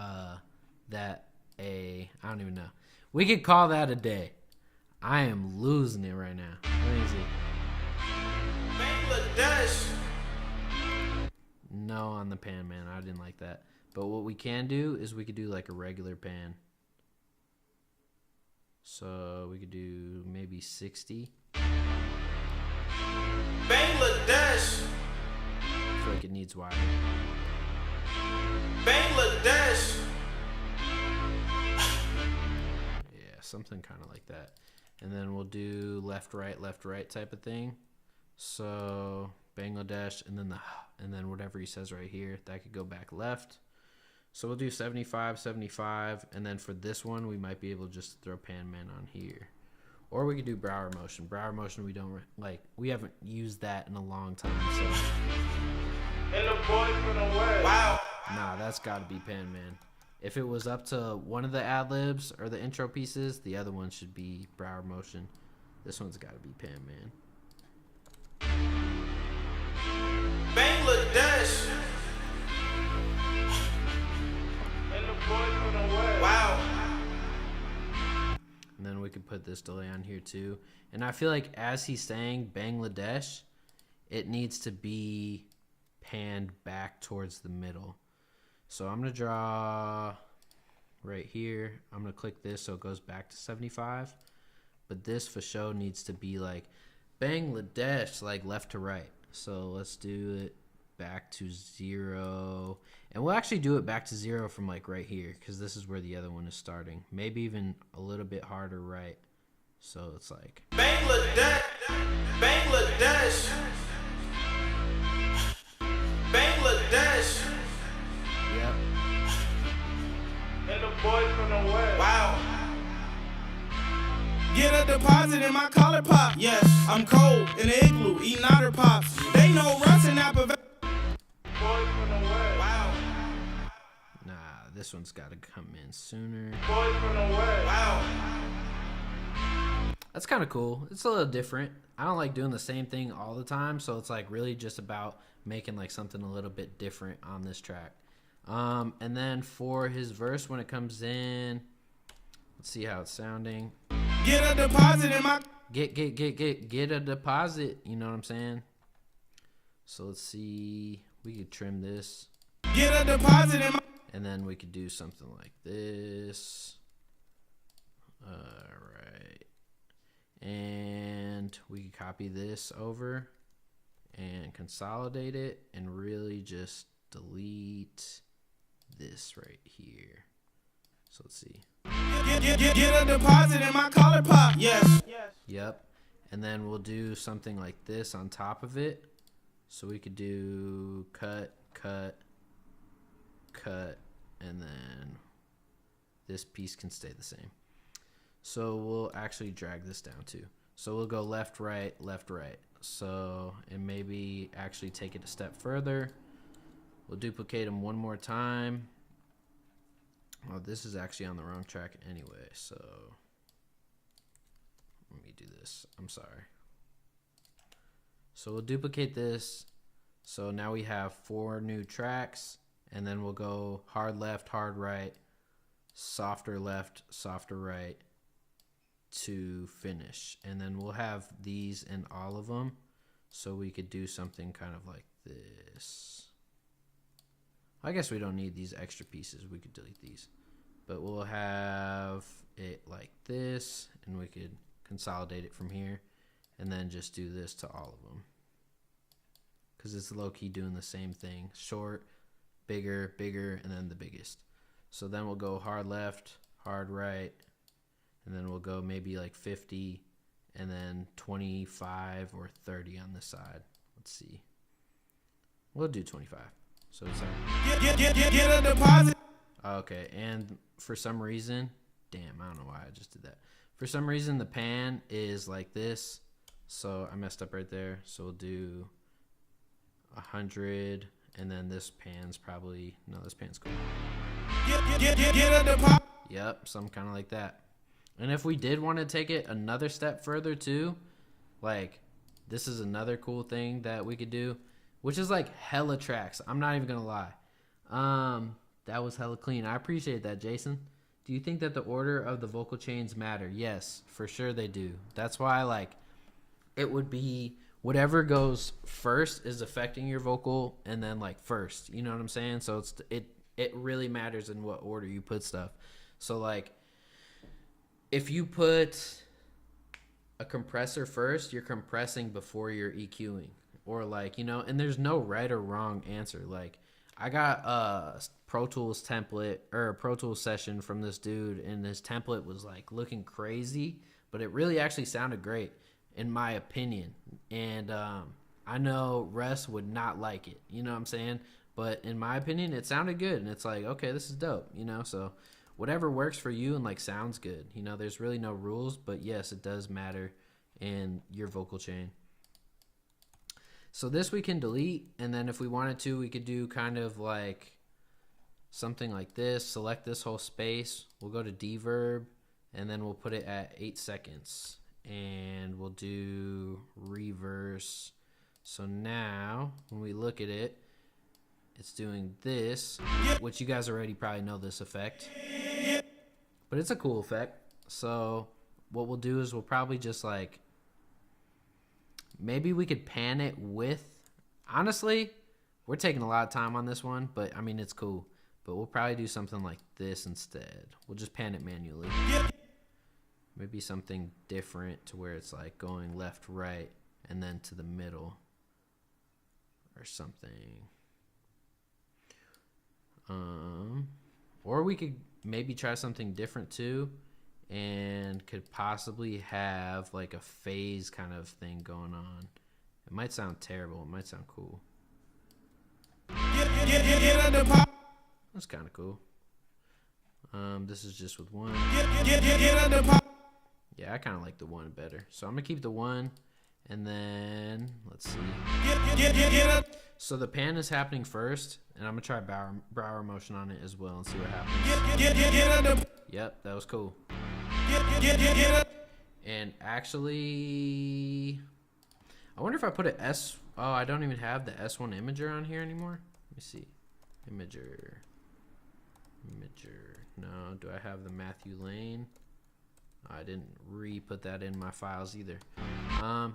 I don't even know. We could call that a day. I am losing it right now. Let me see. Bangladesh. No on the pan man. I didn't like that. But what we can do is we could do like a regular pan. So we could do maybe 60. Bangladesh. I feel like it needs wider. Bangladesh. Yeah, something kind of like that. And then we'll do left, right type of thing. So Bangladesh, and then whatever he says right here, that could go back left. So we'll do 75, 75, and then for this one, we might be able to just throw Pan Man on here. Or we could do Brower Motion. Brower Motion, we don't, we haven't used that in a long time, so. And the boys from the west. Wow. Nah, that's gotta be Pan Man. If it was up to one of the ad-libs or the intro pieces, the other one should be Brower Motion. This one's gotta be Pan Man. Bangladesh. And the boys from the west. Wow. And then we could put this delay on here too. And I feel like as he's saying Bangladesh, it needs to be panned back towards the middle. So I'm going to draw right here. I'm going to click this so it goes back to 75. But this for sure needs to be like Bangladesh, like left to right. So let's do it back to 0. And we'll actually do it back to 0 from like right here, because this is where the other one is starting. Maybe even a little bit harder right. So it's like Bangladesh. Bangladesh. Bangladesh. Yep. And the boys from the west. Wow. Get a deposit in my collar pop. Yes, I'm cold in the igloo, eating otter pops. They know Russ and Apple. Boys from the west. Wow. Nah, this one's got to come in sooner. Boys from the west. Wow. That's kind of cool. It's a little different. I don't like doing the same thing all the time, so it's like really just about making like something a little bit different on this track. And then for his verse, when it comes in, let's see how it's sounding. Get a deposit in my get a deposit. You know what I'm saying? So let's see. We could trim this. Get a deposit in my. And then we could do something like this. All right. And we could copy this over and consolidate it and really just delete this right here. So let's see. Get a deposit in my collar pop. Yes. Yep. And then we'll do something like this on top of it. So we could do cut, cut, cut, and then this piece can stay the same. So we'll actually drag this down too. So we'll go left, right, left, right. So, and maybe actually take it a step further. We'll duplicate them one more time. Oh, this is actually on the wrong track anyway, so let me do this. I'm sorry. So we'll duplicate this. So now we have 4 new tracks, and then we'll go hard left, hard right, softer left, softer right to finish. And then we'll have these in all of them, so we could do something kind of like this. I guess we don't need these extra pieces. We could delete these. But we'll have it like this, and we could consolidate it from here, and then just do this to all of them. Because it's low-key doing the same thing. Short, bigger, bigger, and then the biggest. So then we'll go hard left, hard right, and then we'll go maybe like 50, and then 25 or 30 on this side. Let's see. We'll do 25. So it's like Get a deposit. okay, and for some reason, damn, I don't know why I just did that. For some reason, the pan is like this, so I messed up right there. So we'll do 100, and then this pan's probably this pan's cool. Get a deposit. Yep, something kind of like that. And if we did want to take it another step further too, like this is another cool thing that we could do, which is like hella tracks. I'm not even gonna lie. That was hella clean. I appreciate that, Jason. Do you think that the order of the vocal chains matter? Yes, for sure they do. That's why like it would be whatever goes first is affecting your vocal, and then like first. You know what I'm saying? So it really matters in what order you put stuff. So like if you put a compressor first, you're compressing before you're EQing. Or like, you know, and there's no right or wrong answer. Like I got a Pro Tools template or a Pro Tools session from this dude, and his template was like looking crazy, but it really actually sounded great in my opinion. And I know Russ would not like it, you know what I'm saying? But in my opinion, it sounded good, and it's like, okay, this is dope, you know? So whatever works for you and like sounds good, you know, there's really no rules, but yes, it does matter in your vocal chain. So this we can delete, and then if we wanted to, we could do kind of like something like this. Select this whole space. We'll go to deverb, and then we'll put it at 8 seconds. And we'll do reverse. So now, when we look at it, it's doing this, which you guys already probably know this effect. But it's a cool effect. So what we'll do is we'll probably just like, maybe we could pan it with, honestly, we're taking a lot of time on this one, but I mean, it's cool. But we'll probably do something like this instead. We'll just pan it manually. Maybe something different to where it's like going left, right, and then to the middle or something. Or we could maybe try something different too, and could possibly have like a phase kind of thing going on. It might sound terrible. It might sound cool. That's kind of cool. This is just with one. Yeah, I kind of like the one better. So I'm going to keep the one. And then, let's see. So the pan is happening first. And I'm going to try brow motion on it as well and see what happens. Yep, that was cool. And actually, I wonder if I put an S. Oh, I don't even have the S1 imager on here anymore. Let me see. Imager. No, do I have the Matthew Lane? I didn't re-put that in my files either.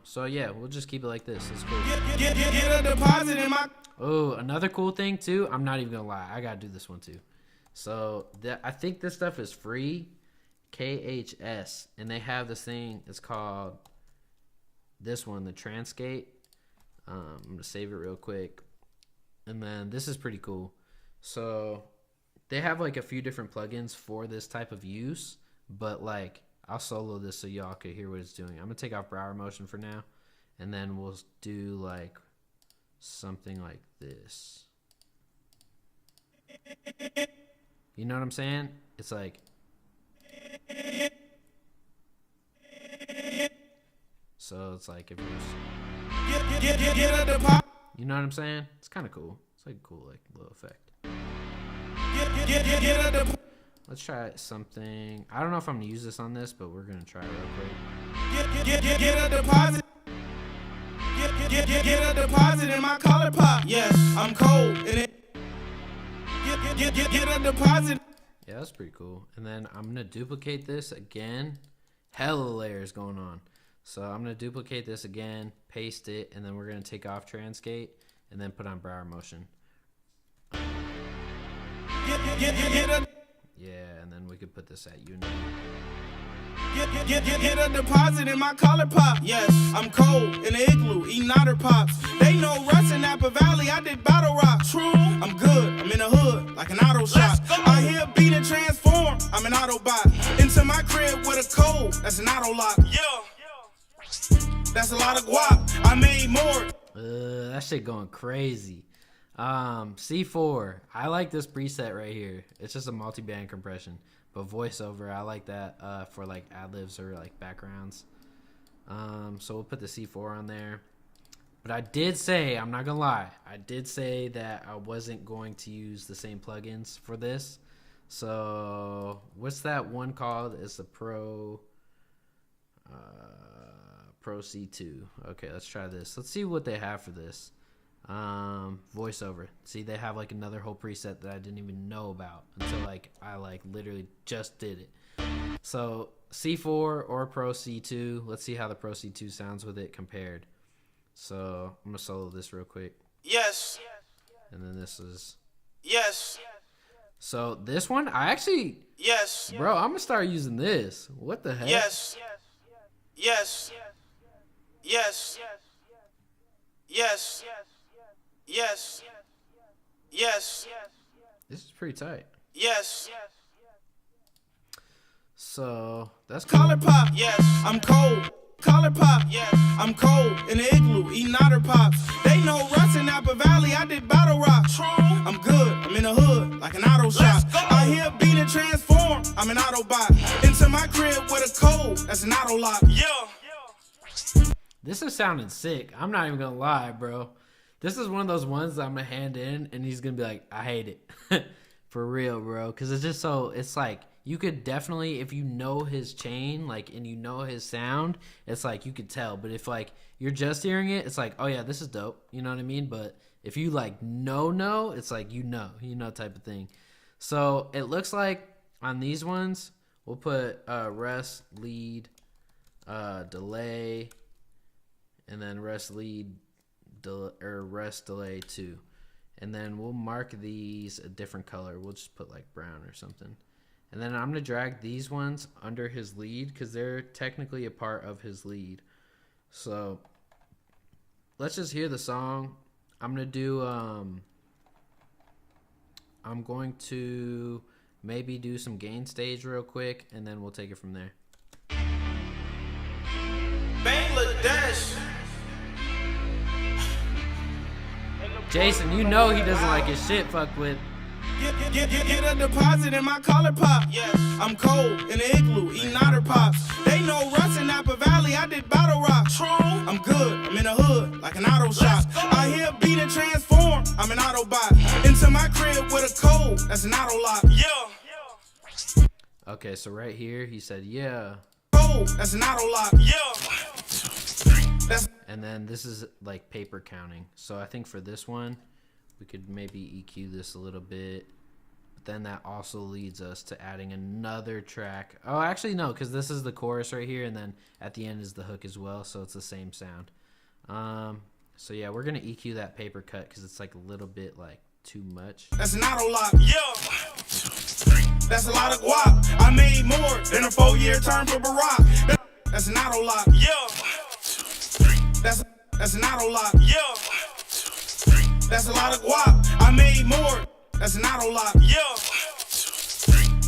So yeah, we'll just keep it like this. It's cool. Get a deposit in my. Oh, another cool thing too. I'm not even gonna lie. I gotta do this one too. So I think this stuff is free. KHS, and they have this thing. It's called this one, the Transcate. I'm gonna save it real quick, and then this is pretty cool. So they have like a few different plugins for this type of use, but like I'll solo this so y'all can hear what it's doing. I'm gonna take off brow motion for now, and then we'll do like something like this. You know what I'm saying? It's like, so it's like if you know what I'm saying? It's kind of cool. It's like a cool like little effect. Let's try something. I don't know if I'm gonna use this on this, but we're gonna try it real quick. Get a deposit. Get a deposit in my collar pop. Yes, I'm cold. And it get a deposit. Yeah, that's pretty cool. And then I'm gonna duplicate this again. Hella layers going on. So I'm gonna duplicate this again, paste it, and then we're gonna take off Transcate and then put on brow motion. Yeah, and then we could put this at unit. Get a deposit in my collar pop. Yes, I'm cold in the igloo, eating otter pops. They know Russ in Napa Valley, I did battle rock. True, I'm good, I'm in the hood, like an auto shop. I hear beat and transform, I'm an Autobot. Into my crib with a code, that's an auto lock. Yeah, that's a lot of guap, I made more. That shit going crazy. C4, I like this preset right here. It's just a multi-band compression, but voiceover, I like that for like ad-libs or like backgrounds. So we'll put the C4 on there. But I did say, I'm not gonna lie, I did say that I wasn't going to use the same plugins for this. So what's that one called? It's the Pro C2. Okay, let's try this. Let's see what they have for this. Voiceover. See, they have like another whole preset that I didn't even know about until like I like literally just did it. So C4 or Pro C2. Let's see how the Pro C2 sounds with it compared. So I'm gonna solo this real quick. Yes. And then this is. Yes. So this one, I actually, Yes. bro, I'm gonna start using this. What the heck? Yes. Yes. Yes. Yes. Yes. Yes. This is pretty tight. Yes. So that's cool. Collar pop. Yes. I'm cold. Collar pop. Yes. I'm cold in the igloo eating otter pops. They know Russ in Napa Valley. I did battle rock. I'm good. I'm in the hood like an auto shop. I hear beat and transform. I'm an Autobot. Into my crib with a code. That's an auto lock. Yeah. This is sounding sick. I'm not even gonna lie, bro. This is one of those ones that I'm gonna hand in, and he's gonna be like, "I hate it," for real, bro. Because it's just so. It's like you could definitely, if you know his chain, like, and you know his sound, it's like you could tell. But if like you're just hearing it, it's like, oh yeah, this is dope. You know what I mean? But if you like know, it's like you know type of thing. So it looks like on these ones, we'll put rest, lead, delay, and then rest, lead, or rest, delay 2. And then we'll mark these a different color. We'll just put like brown or something. And then I'm going to drag these ones under his lead because they're technically a part of his lead. So let's just hear the song. I'm going to maybe do some gain stage real quick, and then we'll take it from there. Bangladesh. Jason, you know he doesn't like his shit fucked with. Get a deposit in my collar pop. Yes. I'm cold in the igloo eating otter pops. They know Russ in Napa Valley. I did battle rock. I'm good. I'm in the hood like an auto shop. I hear beat and transform. I'm an Autobot. Into my crib with a code. That's an auto lock. Yeah. Okay, so right here he said yeah. Code. That's an auto lock. Yeah. That's. And then this is like paper counting. So I think for this one, we could maybe EQ this a little bit. But then that also leads us to adding another track. Oh, actually no, because this is the chorus right here, and then at the end is the hook as well, so it's the same sound. So yeah, we're gonna EQ that paper cut because it's like a little bit like too much. That's an auto lock. Yeah. That's a lot of guap. I made more than a 4-year term for Barack. That's an auto lock. Yeah. That's an auto lock. Yeah. That's a lot of guap. I made more. That's an auto lock. Yeah.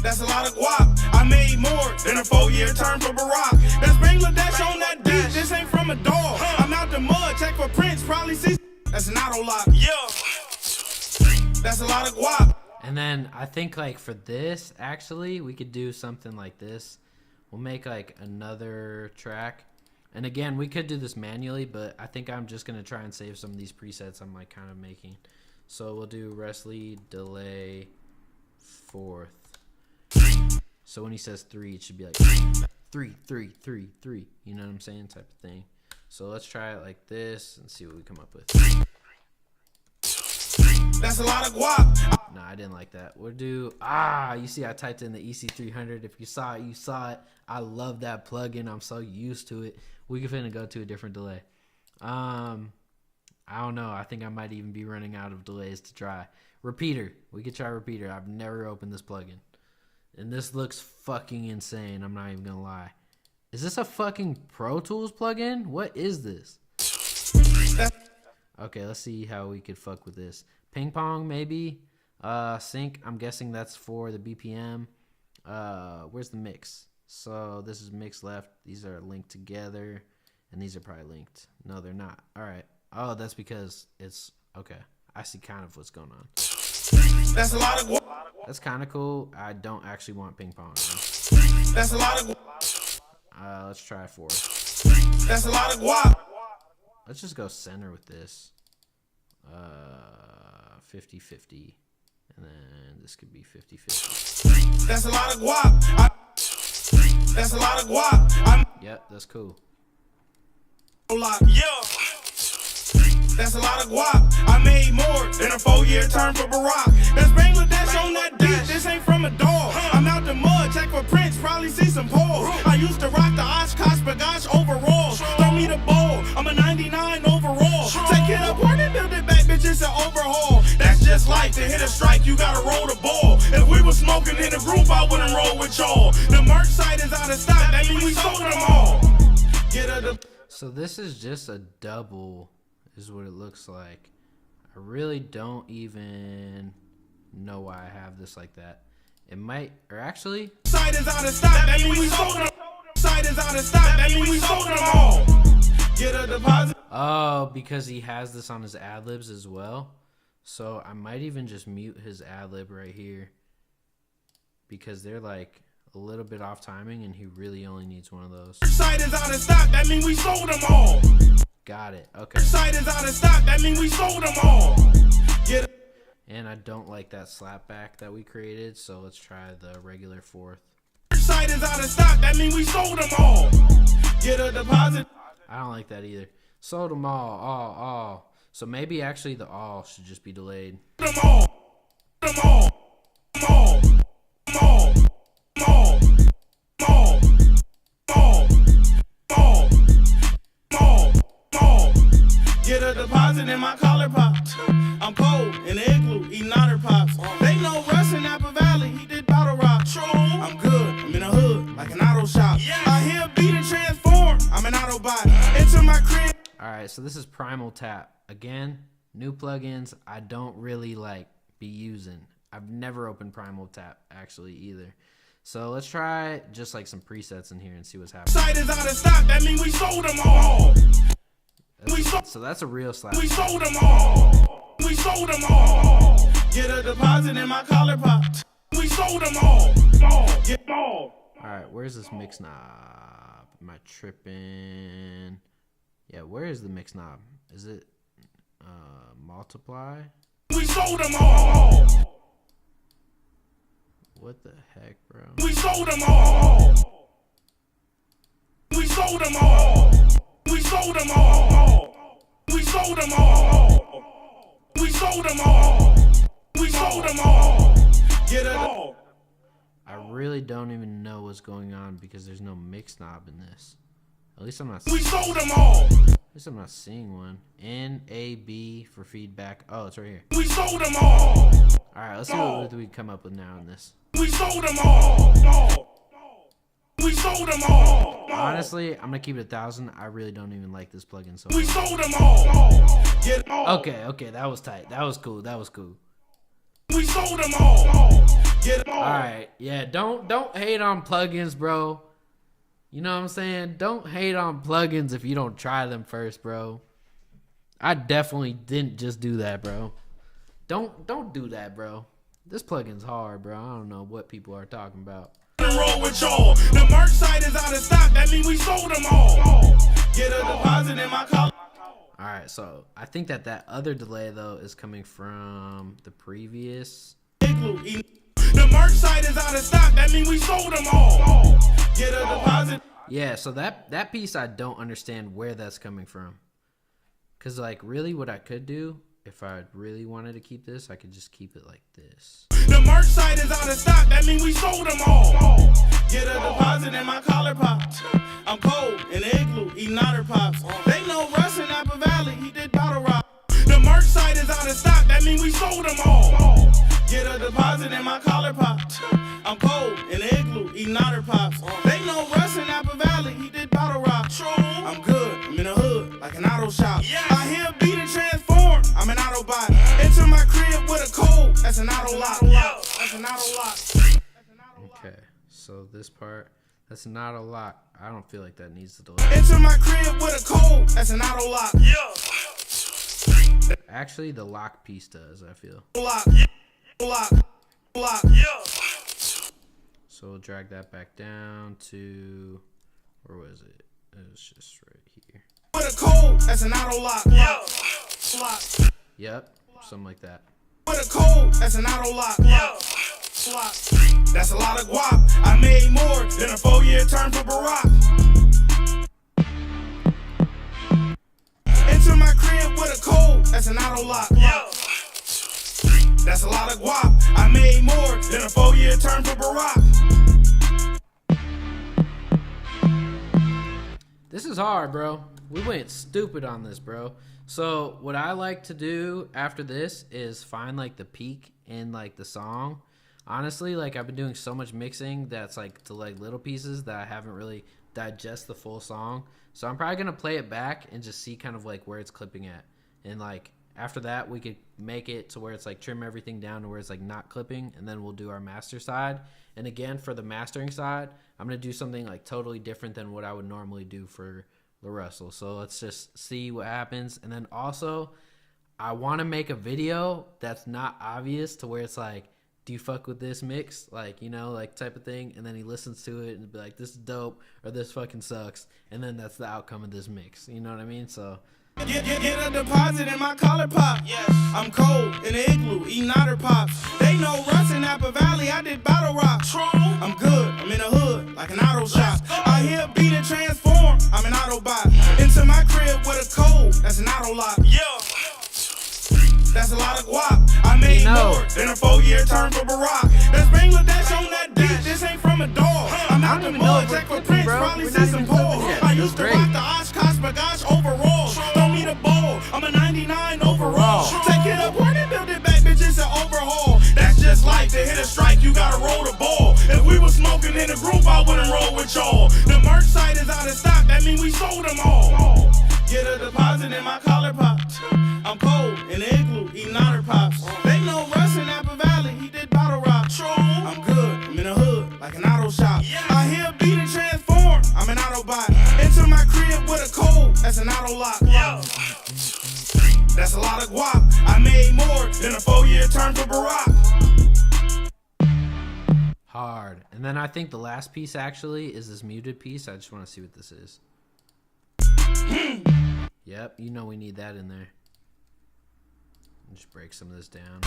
That's a lot of guap. I made more than a 4-year term for Barack. That's Bangladesh on that beat. This ain't from a dog. I'm out the mud. Check for prints. Probably see. That's an auto lock. Yeah. That's a lot of guap. And then I think like for this, actually, we could do something like this. We'll make like another track. And again, we could do this manually, but I think I'm just going to try and save some of these presets I'm like kind of making. So we'll do rest, lead, delay, 4th. So when he says 3, it should be like 3, 3, 3, 3. You know what I'm saying? Type of thing. So let's try it like this and see what we come up with. That's a lot of guap. No, I didn't like that. We'll do, you see I typed in the EC300. If you saw it, you saw it. I love that plugin. I'm so used to it. We can finna go to a different delay. I don't know. I think I might even be running out of delays to try. Repeater. We could try repeater. I've never opened this plugin. And this looks fucking insane. I'm not even gonna lie. Is this a fucking Pro Tools plugin? What is this? Okay, let's see how we could fuck with this. Ping pong, maybe. Sync. I'm guessing that's for the BPM. Where's the mix? So this is mix left. These are linked together, and these are probably linked. No, they're not. All right. Oh, that's because it's okay. I see kind of what's going on. That's a lot of. That's kind of cool. I don't actually want ping pong. That's a lot of. Let's try 4. That's a lot of guap. Let's just go center with this. 50-50, and then this could be 50-50. That's a lot of guap. That's a lot of guap. Yep, that's cool. Yeah. That's a lot of guap. I made more than a 4-year term for Barack. That's Bangladesh on that beat. This ain't from a dog. I'm out the mud. Check for prints. Probably see some paws. I used to rock the Oshkosh Bagosh overalls. Throw me the ball. I'm a 99 overall. Take it up, point and build it back, bitch. It's an overhaul. That's just life. To hit a strike, you gotta roll the ball. If we smoking in the group, I wouldn't roll with y'all. The merch site is out of stock, that means we sold them all. So this is just a double, is what it looks like. I really don't even know why I have this like that. It might, or actually, site is out of stock, that means we sold them. Site is out of stock, that means we sold them all. Get a deposit. Oh, because he has this on his ad-libs as well. So I might even just mute his ad-lib right here, because they're like a little bit off timing and he really only needs one of those. Site is out of stock, that means we sold them all. Got it. Okay. Site is out of stock, that means we sold them all. And I don't like that slapback that we created, so let's try the regular fourth. Site is out of stock, that means we sold them all. Get a deposit. I don't like that either. Sold them all. So maybe actually the all should just be delayed. Them all. Them all. Them all. Them all. Them all. Them all. Them all. Them all. Them all. Get a deposit in my collar pop. I'm cold in the igloo, eating otter pops. They know Russ in Napa Valley, he did bottle rock. I'm good, I'm in the hood, like an auto shop. I hear beat and transform, I'm an Autobot. Into my crib. Alright, so this is Primal Tap. Again, new plugins I don't really like be using. I've never opened Primal Tap actually either. So let's try just like some presets in here and see what's happening. Site is out of stock, that means we sold them all. So that's a real slap. We sold them all. We sold them all. Get a deposit in my collar pop. We sold them all. Get all. Alright, where's this mix knob? Am I tripping? Yeah, where is the mix knob? Is it multiply? We sold them all. What the heck, bro? We sold them all. We sold them all. We sold them all. We sold them all. We sold them all. We sold them all. Get it all. I really don't even know what's going on because there's no mix knob in this. At least I'm not. We sold them all. At least I'm not seeing one. NAB for feedback. Oh, it's right here. We sold them all. All right, let's see what we come up with now in this. We sold them all. We sold them all. Honestly, I'm gonna keep it 1,000. I really don't even like this plugin so We far. sold them all. Get all. Okay, that was tight. That was cool. We sold them all. Get all. All right, yeah. Don't hate on plugins, bro. You know what I'm saying? Don't hate on plugins if you don't try them first, bro. I definitely didn't just do that, bro. Don't do that, bro. This plugin's hard, bro. I don't know what people are talking about. Roll with y'all. The merch site is out of stock. That means we sold them all. Get a deposit in my collar. All right, so I think that other delay though is coming from the previous. The merch site is out of stock. That means we sold them all. Get a deposit. Yeah, so that piece I don't understand where that's coming from. Cause like really, what I could do if I really wanted to keep this, I could just keep it like this. The merch site is out of stock. That means we sold them all. Get a deposit in my collar pop. I'm cold in the igloo, eating otter pops. They know Russ in Napa Valley, he did bottle rock. The merch site is out of stock. That means we sold them all. Get a deposit in my collar pop. I'm cold in the igloo, eating otter pops. They know Russ in Napa Valley, he did bottle rock. I'm good, I'm in the hood, like an auto shop. I hear beat and transform, I'm an Autobot. Into my crib with a cold, that's an auto lock. That's an auto lock. Okay, so this part, that's not a lock. I don't feel like that needs to delay. Into my crib with a cold, that's an auto lock. Actually, the lock piece does, I feel. Lock. So we'll drag that back down to, where was it? It was just right here. With a cold, that's an auto lock. Yep, something like that. With a cold, that's an auto lock. That's a lot of guap. I made more than a 4-year term for Barack. Into my crib with a cold, that's an auto lock. That's a lot of guap. I made more than a 4-year term for Barack. This is hard, bro. We went stupid on this, bro. So what I like to do after this is find like the peak in like the song. Honestly, like I've been doing so much mixing that's like to like little pieces that I haven't really digest the full song. So I'm probably gonna play it back and just see kind of like where it's clipping at, and like after that we could make it to where it's like trim everything down to where it's like not clipping, and then we'll do our master side. And again, for the mastering side, I'm gonna do something like totally different than what I would normally do for LaRussell. So let's just see what happens. And then also, I want to make a video that's not obvious to where it's like, do you fuck with this mix? Like, you know, like type of thing. And then he listens to it and be like, this is dope or this fucking sucks. And then that's the outcome of this mix. You know what I mean? So Get a deposit in my collar pop. Yes. I'm cold in the igloo, eating otter pops. They know Russ in Napa Valley, I did battle rock. True. I'm good, I'm in the hood, like an auto shop. I hear a beat and transform, I'm an Autobot. Into my crib with a code, that's an auto lock. Yeah. That's a lot of guap. I made more than a 4-year term for Barack. That's Bangladesh on that beat, this ain't from a dog. I'm out the mud, check for Prince, probably see some balls. I used to rock the Oshkosh Bagash overall. Throw me the ball, I'm a 99 overall. Take it up, run it, build it back, bitch, it's an overhaul. That's just like to hit a strike, you gotta roll the ball. If we was smoking in a group, I wouldn't roll with y'all. The merch site is out of stock, that mean we sold them all. Get a deposit in my collar pop. I'm cold in the igloo, eating otter pops. They know Russ in Napa Valley, he did bottle rock. I'm good, I'm in the hood, like an auto shop. I hear a beat and transform, I'm an Autobot. Into my crib with a code, that's an auto lock. That's a lot of guap. I made more than a 4-year term for Barack. hard. And then I think the last piece actually is this muted piece. I just want to see what this is. Yep, you know we need that in there. Just break some of this down.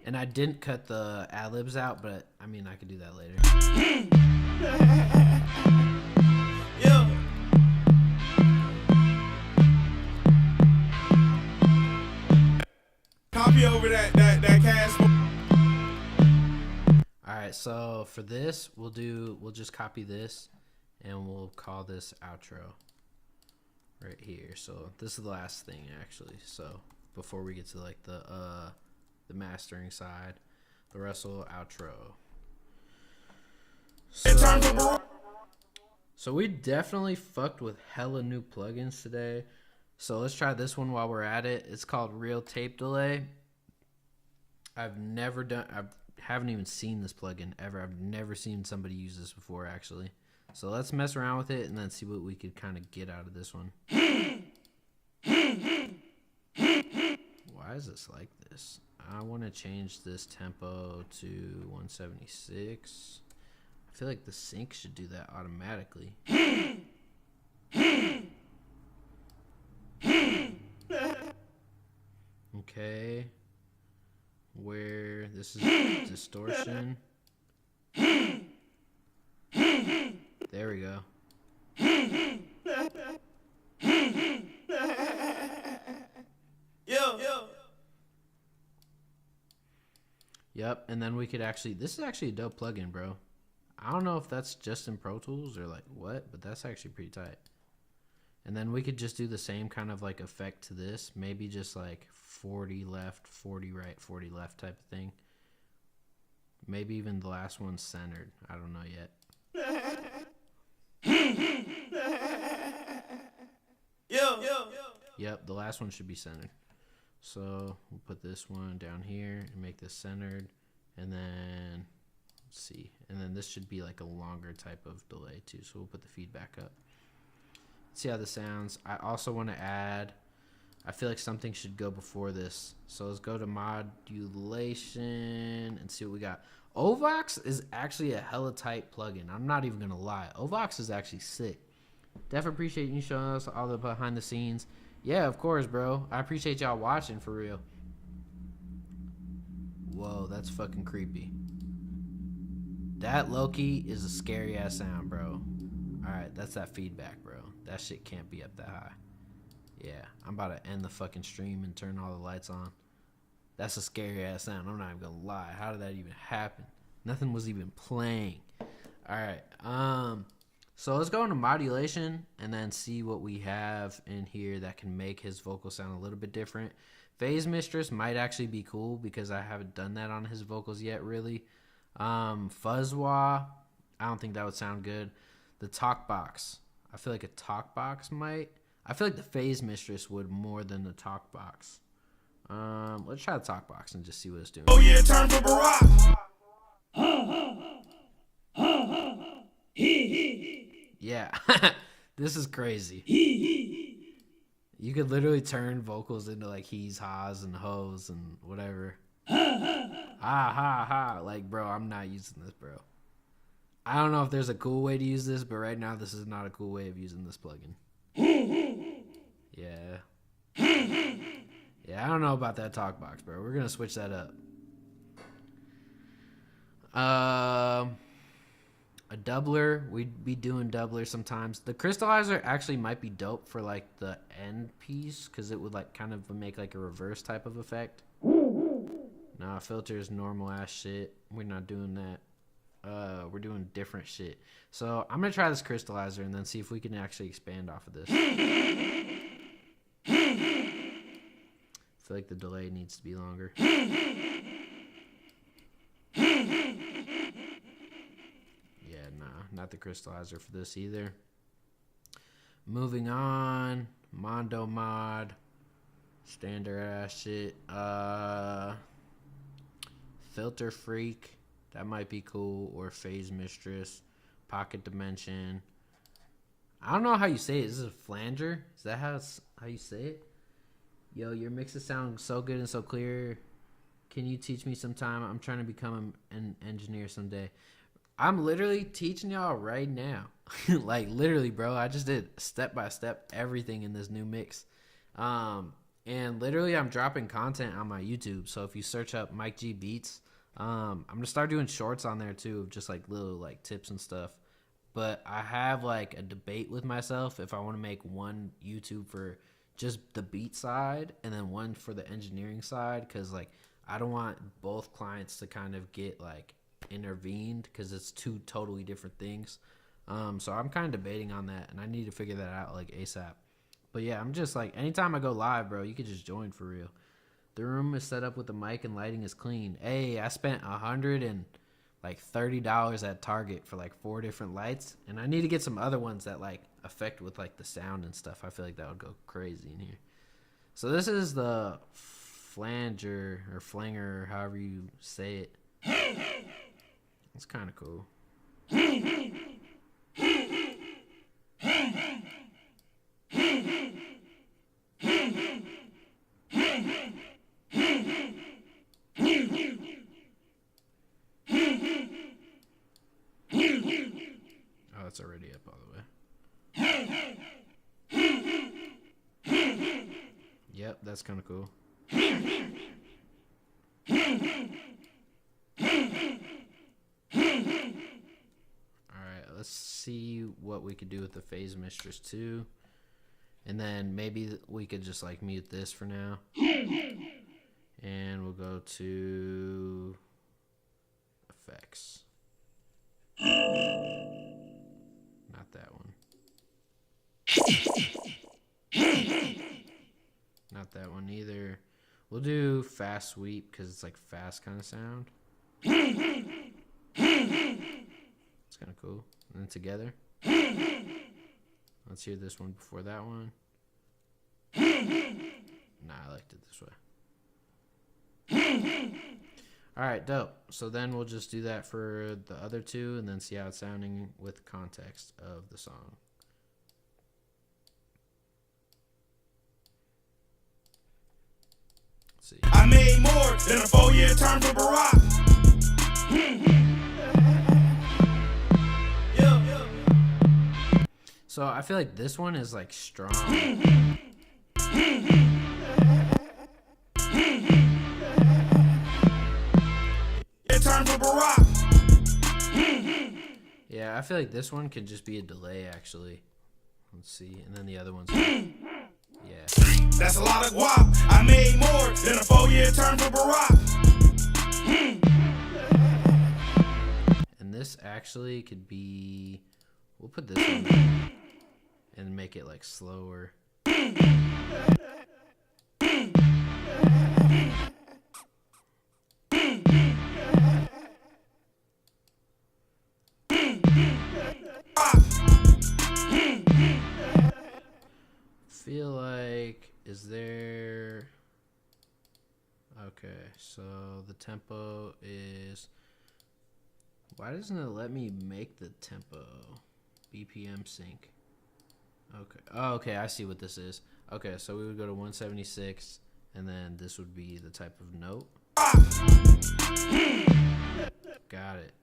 And I didn't cut the ad-libs out, but I mean, I could do that later. Yeah. Copy over that cash. Alright, so for this, we'll just copy this and we'll call this outro right here. So this is the last thing actually. So before we get to like the mastering side, LaRussell outro. So we definitely fucked with hella new plugins today. So let's try this one while we're at it. It's called Real Tape Delay. I haven't even seen this plugin ever. I've never seen somebody use this before actually. So let's mess around with it and then see what we could kind of get out of this one. Why is this like this? I want to change this tempo to 176. I feel like the sync should do that automatically. Okay. Where this is distortion. There we go. Yep, and then we could actually, this is actually a dope plugin, bro. I don't know if that's just in Pro Tools or like what, but that's actually pretty tight. And then we could just do the same kind of like effect to this, maybe just like 40 left, 40 right, 40 left type of thing. Maybe even the last one's centered. I don't know yet. Yep, the last one should be centered. So we'll put this one down here and make this centered. And then, let's see. And then this should be like a longer type of delay too. So we'll put the feedback up. See how this sounds. I also want to add, I feel like something should go before this. So let's go to modulation and see what we got. Ovox is actually a hella tight plugin. I'm not even going to lie. Ovox is actually sick. Definitely appreciate you showing us all the behind the scenes. Yeah, of course, bro. I appreciate y'all watching for real. Whoa, that's fucking creepy. That low-key is a scary ass sound, bro. Alright, that's that feedback, bro. That shit can't be up that high. Yeah, I'm about to end the fucking stream and turn all the lights on. That's a scary ass sound. I'm not even gonna lie. How did that even happen? Nothing was even playing. Alright, so let's go into modulation and then see what we have in here that can make his vocal sound a little bit different. Phase Mistress might actually be cool because I haven't done that on his vocals yet, really. Fuzzwa, I don't think that would sound good. The talk box, I feel like a talk box might. I feel like the phase mistress would more than the talk box. Let's try the talk box and just see what it's doing. Oh yeah, turn for Barack. Yeah, this is crazy. You could literally turn vocals into like he's, ha's, and hoes and whatever. Ha ha ha. Like, bro, I'm not using this, bro. I don't know if there's a cool way to use this, but right now this is not a cool way of using this plugin. Yeah. Yeah, I don't know about that talk box, bro. We're going to switch that up. A doubler. We'd be doing doubler sometimes. The crystallizer actually might be dope for like the end piece because it would like kind of make like a reverse type of effect. Nah, filter is normal ass shit. We're not doing that. We're doing different shit. So I'm gonna try this crystallizer and then see if we can actually expand off of this. I feel like the delay needs to be longer. Yeah, nah, not the crystallizer for this either. Moving on, Mondo mod, standard ass shit. Filter freak, that might be cool, or phase mistress, pocket dimension. I don't know how you say it. Is this a flanger? Is that how you say it? Yo, your mixes sound so good and so clear. Can you teach me sometime? I'm trying to become an engineer someday. I'm literally teaching y'all right now. Like, literally, bro. I just did step by step everything in this new mix. And literally, I'm dropping content on my YouTube. So if you search up Mike G Beats, I'm going to start doing shorts on there, too, of just, like, little, like, tips and stuff. But I have, like, a debate with myself if I want to make one YouTube for just the beat side and then one for the engineering side. Because, like, I don't want both clients to kind of get, like, intervened because it's two totally different things. So I'm kind of debating on that, and I need to figure that out, like, ASAP. But, yeah, I'm just, like, anytime I go live, bro, you could just join for real. The room is set up with the mic and lighting is clean. Hey, I spent $130 at Target for like 4 different lights, and I need to get some other ones that like affect with like the sound and stuff. I feel like that would go crazy in here. So this is the flanger or flanger, however you say it. It's kind of cool. Oh, it's already up all the way. Yep, that's kind of cool. Alright, let's see what we could do with the phase mistress too. And then maybe we could just like mute this for now. And we'll go to effects. Not that one. Not that one either. We'll do fast sweep because it's like fast kind of sound. It's kind of cool. And then together. Let's hear this one before that one. Nah, I liked it this way. Alright, dope. So then we'll just do that for the other two and then see how it's sounding with context of the song. Let's see. I made more than a 4-year term for Barack. So I feel like this one is like strong. Turn for Barack. Yeah, I feel like this one could just be a delay actually. Let's see, and then the other one's yeah. That's a lot of guap. I made more than a 4-year term for Barack. And this actually could be. We'll put this one and make it like slower. feel like, is there... Okay, so the tempo is... Why doesn't it let me make the tempo? BPM sync. Okay. Oh, okay, I see what this is. Okay, so we would go to 176, and then this would be the type of note. Got it.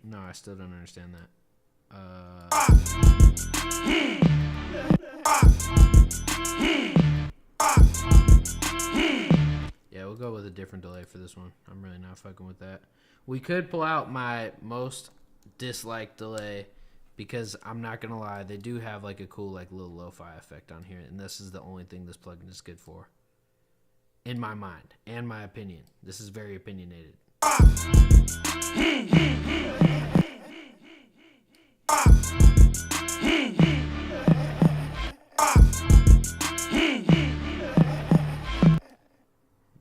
No, I still don't understand that. Yeah, we'll go with a different delay for this one. I'm really not fucking with that. We could pull out my most disliked delay because I'm not gonna lie, they do have like a cool like little lo-fi effect on here, and this is the only thing this plugin is good for. In my mind and my opinion. This is very opinionated.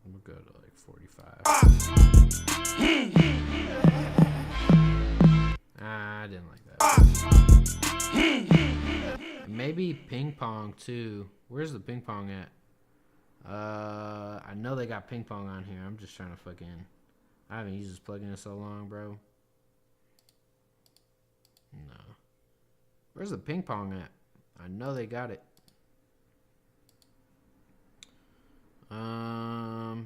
We'll go to like 45. I didn't like that. Maybe ping pong too. Where's the ping pong at? I know they got ping pong on here. I'm just trying to fucking... I haven't used this plugin in so long, bro. No. Where's the ping pong at? I know they got it. I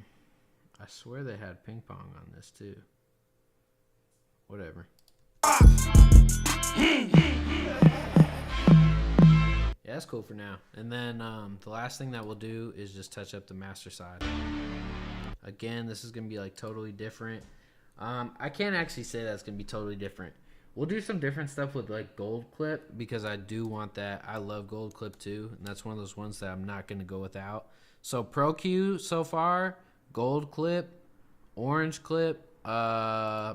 swear they had ping pong on this too. Whatever. Yeah, that's cool for now. And then the last thing that we'll do is just touch up the master side. Again, this is going to be like totally different. I can't actually say that's going to be totally different. We'll do some different stuff with like gold clip because I do want that. I love gold clip too. And that's one of those ones that I'm not going to go without. So Pro Q so far, gold clip, orange clip, Pro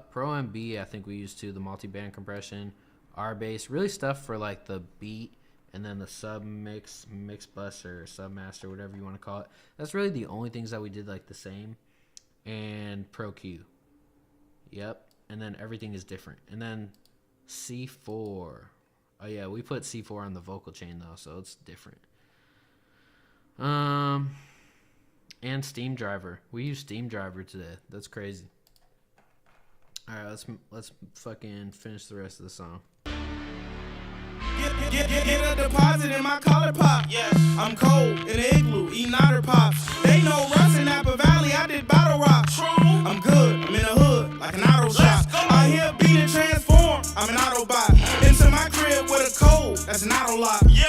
MB I think we used too, the multi-band compression, R bass, really stuff for like the beat. And then the sub mix bus or sub master, whatever you want to call it. That's really the only things that we did like the same. And Pro Q. Yep. And then everything is different. And then C4. Oh yeah, we put C4 on the vocal chain though, so it's different. And Steam Driver. We use Steam Driver today. That's crazy. All right, let's fucking finish the rest of the song. Get a deposit in my collar pop. Yes. I'm cold in the igloo, eating otter pops. They know Russ in Napa Valley, I did battle rock. True. I'm good, I'm in the hood, like an auto shop. I hear beat and transform, I'm an Autobot. Into my crib with a code, that's an auto lock. Yeah.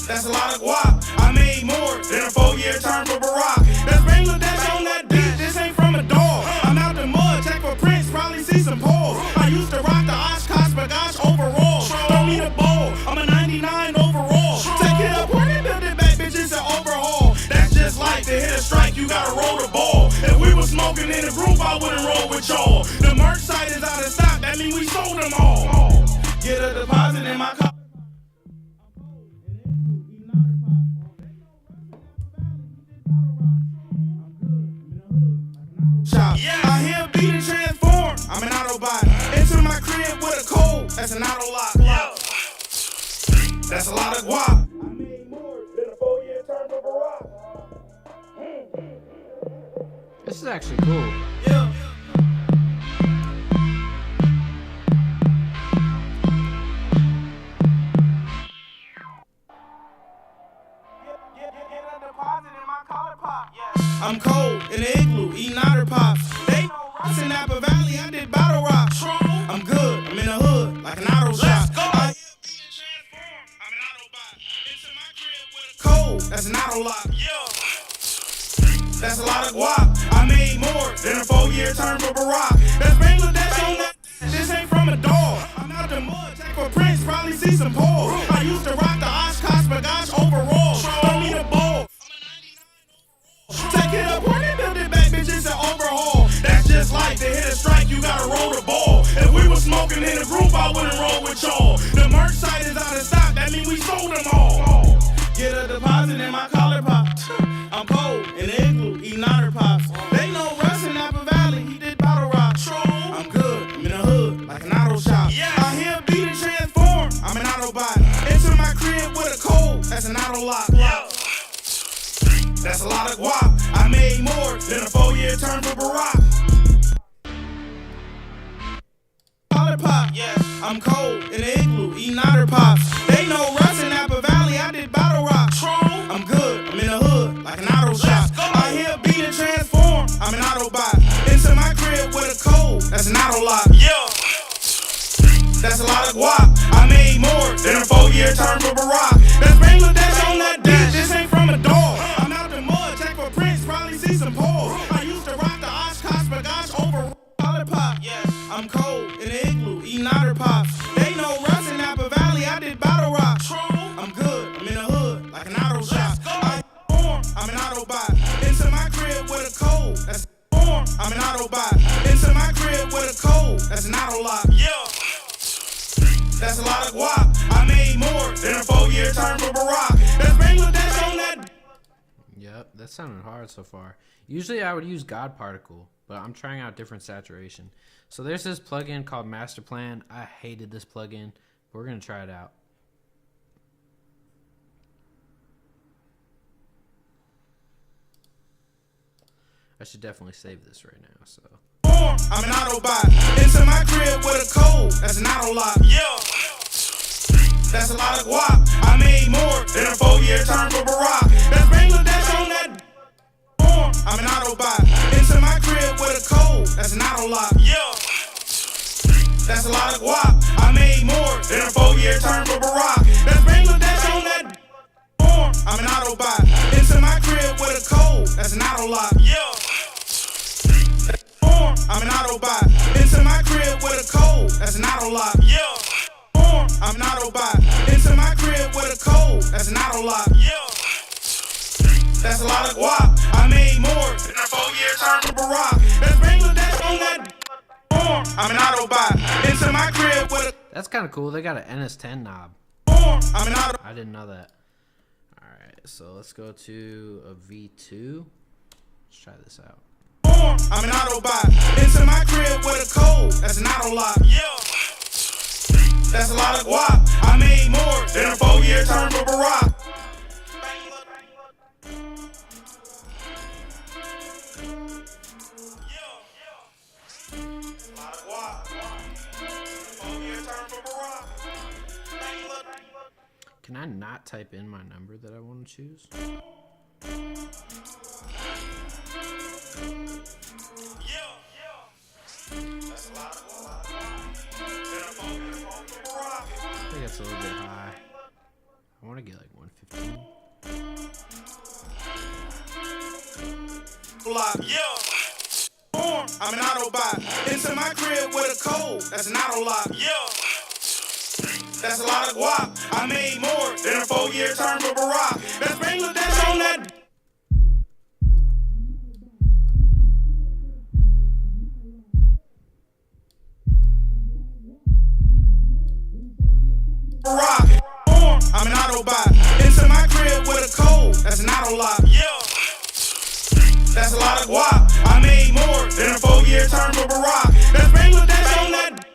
That's a lot of guap. I made more than a 4-year term for Barack. That's Bangladesh on that beat, this ain't from a dog. I'm out the mud, check for prints, probably see some paws. I used to rock the Oshkosh Bagosh overall. Don't need a ball, I'm a 99 overall. Take it up, when they build it back, bitch, it's an overhaul. That's just like to hit a strike, you gotta roll the ball. If we was smoking in a group, I wouldn't roll with y'all. The merch site is out of stock, that mean we sold them all. Get a deposit in my car. Yeah. I hear beat and transform, I'm an Autobot. Into my crib with a code, that's an auto lock. Yeah. That's a lot of guap. I made more than a 4-year term for Barack. This is actually cool. Yeah. I'm cold in the igloo, eating otter pops. They know Russ in Napa Valley, I did battle rock. True. I'm good, I'm in the hood, like an auto shop. I hear beat and transform, I'm an Autobot. Into my crib with a code, that's an auto lock. Yeah. That's a lot of guap. I made more than a 4-year term for Barack. That's Bangladesh on that. This ain't from a dog. I'm out the mud, check for prints, probably see some paws. I used to rock the Oshkosh Bagosh overall. Don't need a ball. Take it up, when they build it back, bitch, it's an overhaul. That's just like to hit a strike, you gotta roll the ball. If we was smoking in a group, I wouldn't roll with y'all. The merch site is out of stock, that mean we sold them all. Get a deposit in my collar pop. I'm cold in the igloo, eating otter pops. They know Russ in Napa Valley, he did battle rock. I'm good, I'm in the hood, like an auto That's a lot of guap. I made more than a 4-year term for Barack. Pop, yes, I'm cold in the igloo, eating otter pops. They know Russ in Napa Valley, I did bottle rock. I'm good, I'm in the hood, like an auto shop. I hear beat and transform, I'm an Autobot. Into my crib with a code, that's an auto lock. Yeah, that's a lot of guap. I made more than a 4-year term for Barack. That's Bangladesh on that beat, this ain't from a dog. I'm out the mud, check for prints, probably see some paws. I used to rock the Oshkosh Bagash over Lollipop. Yes, I'm cold in the igloo, eating otter pops. They know Russ in Napa Valley, I did bottle rock. I'm good, I'm in the hood, like an auto shop. I'm an Autobot. Into my crib with a code, that's I'm an Autobot. Into my crib with a code, that's an auto lock. Yeah, that's a lot of guap. I made more than a 4-year term for Barack. That's Bangladesh on that. Yep, that sounded hard so far. Usually I would use God Particle, but I'm trying out different saturation. So there's this plugin called Master Plan. I hated this plugin, but we're going to try it out. I should definitely save this right now. So I'm an Autobot. Into my crib with a code, that's an auto lock. Yeah, that's a lot of guap. I made more than a 4-year term for Barack. That's Bangladesh on that. I'm an Autobot. Into my crib with a code, that's an auto lock. Yeah, that's a lot of guap. I made more than a 4-year term for Barack. That's Bangladesh on that. I'm an Autobot. Into my crib with a code, that's an auto lock. Yeah, I'm an Autobot. Into my crib with a code, that's an auto lock. Yeah, I'm an Autobot. Into my crib with a code, that's an auto lock. Yeah, that's a lot of guap. I made more than a 4-year term for Barack. That's Bangladesh on that. I'm an Autobot. Into my crib with a. that's kind of cool. They got an NS10 knob. I'm an Autobot. I didn't know that. All right, so let's go to a V2. Let's try this out. I'm an Autobot. Into my crib with a code, that's an auto lock. Yeah, that's a lot of guap. I made more than a 4-year term for Barack. Can I not type in my number that I want to choose? I think that's a little bit high. I want to get like 115. Yeah, I'm an Autobot. Into my crib with a code, that's an auto lock. Yeah, that's a lot of guap. I made more than a 4-year term for Barack. That's Bangladesh on that. Barack. I'm an Autobot. Into my crib with a code, that's an auto lock. Yeah, that's a lot of guap. I made more than a 4-year term for Barack. That's Bangladesh on that.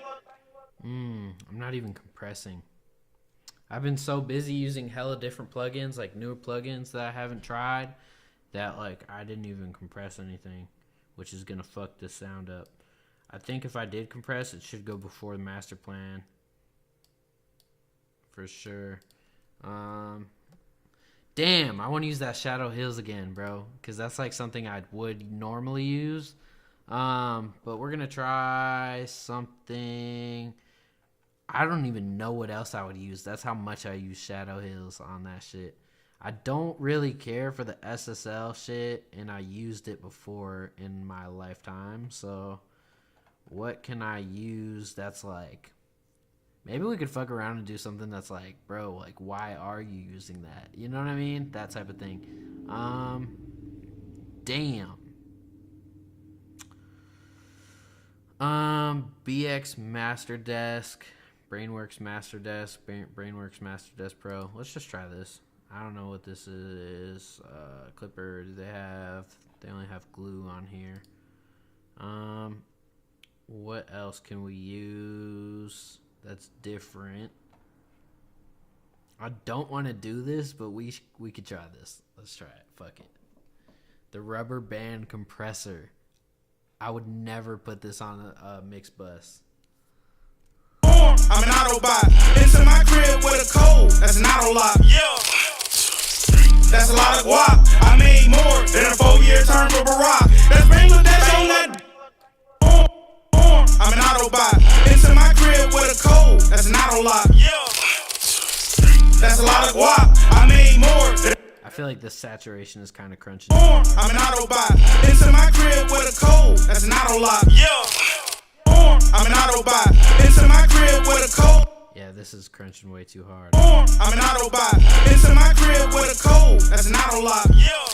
I'm not even compressing. I've been so busy using hella different plugins, like newer plugins that I haven't tried, that like I didn't even compress anything, which is gonna fuck this sound up. I think if I did compress, it should go before the master plan. For sure. Damn, I want to use that Shadow Hills again, bro, because that's like something I would normally use. But we're gonna try something. I don't even know what else I would use. That's how much I use Shadow Hills on that shit. I don't really care for the SSL shit, and I used it before in my lifetime. So what can I use that's like, maybe we could fuck around and do something that's like, bro, like, why are you using that? You know what I mean? That type of thing. Damn. BX Master Desk, Brainworks Master Desk, Brainworks Master Desk Pro. Let's just try this. I don't know what this is. Clipper, do they have? They only have glue on here. What else can we use that's different? I don't want to do this, but we could try this. Let's try it. Fuck it. The rubber band compressor. I would never put this on a mixed bus. I'm an Autobot. Into my crib with a code. That's an auto lock. Yeah. That's a lot of guap. I made more than a 4-year term for Barack. That's Bangladesh on that. I'm an Autobot. Into my crib with a code. That's an auto lock. Yeah. That's a lot of guap. I made more than. I feel like the saturation is kind of crunchy. I'm an Autobot. Into my crib with a code. That's an auto lock. Yeah. I'm an Autobot. Into my crib with a code. Yeah, this is crunching way too hard. I'm an Autobot. Into my crib with a code. That's an auto lock. Yeah.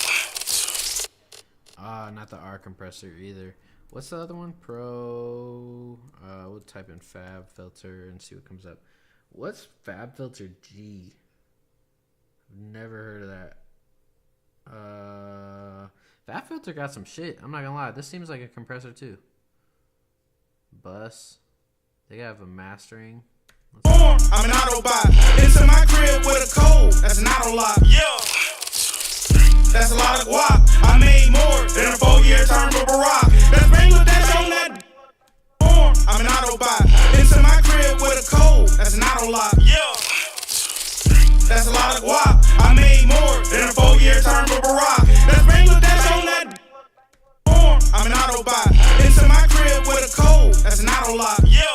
Not the R compressor either. What's the other one? Pro. We'll type in Fab Filter and see what comes up. What's Fab Filter G? I've never heard of that. Fab Filter got some shit. I'm not gonna lie. This seems like a compressor too. Bus. They have a mastering. I'm an Autobot. Into my crib with a code. That's an auto lock. Yeah. That's a lot of guap. I made more than a 4-year term for Barack. That's Bangladesh on that. I'm an Autobot. Into my crib with a code. That's an auto lock. Yeah. That's a lot of guap. I made more than a 4-year term for Barack. That's Bangladesh on that. I'm an Autobot. Into my crib with a code. That's an auto lock. Yeah.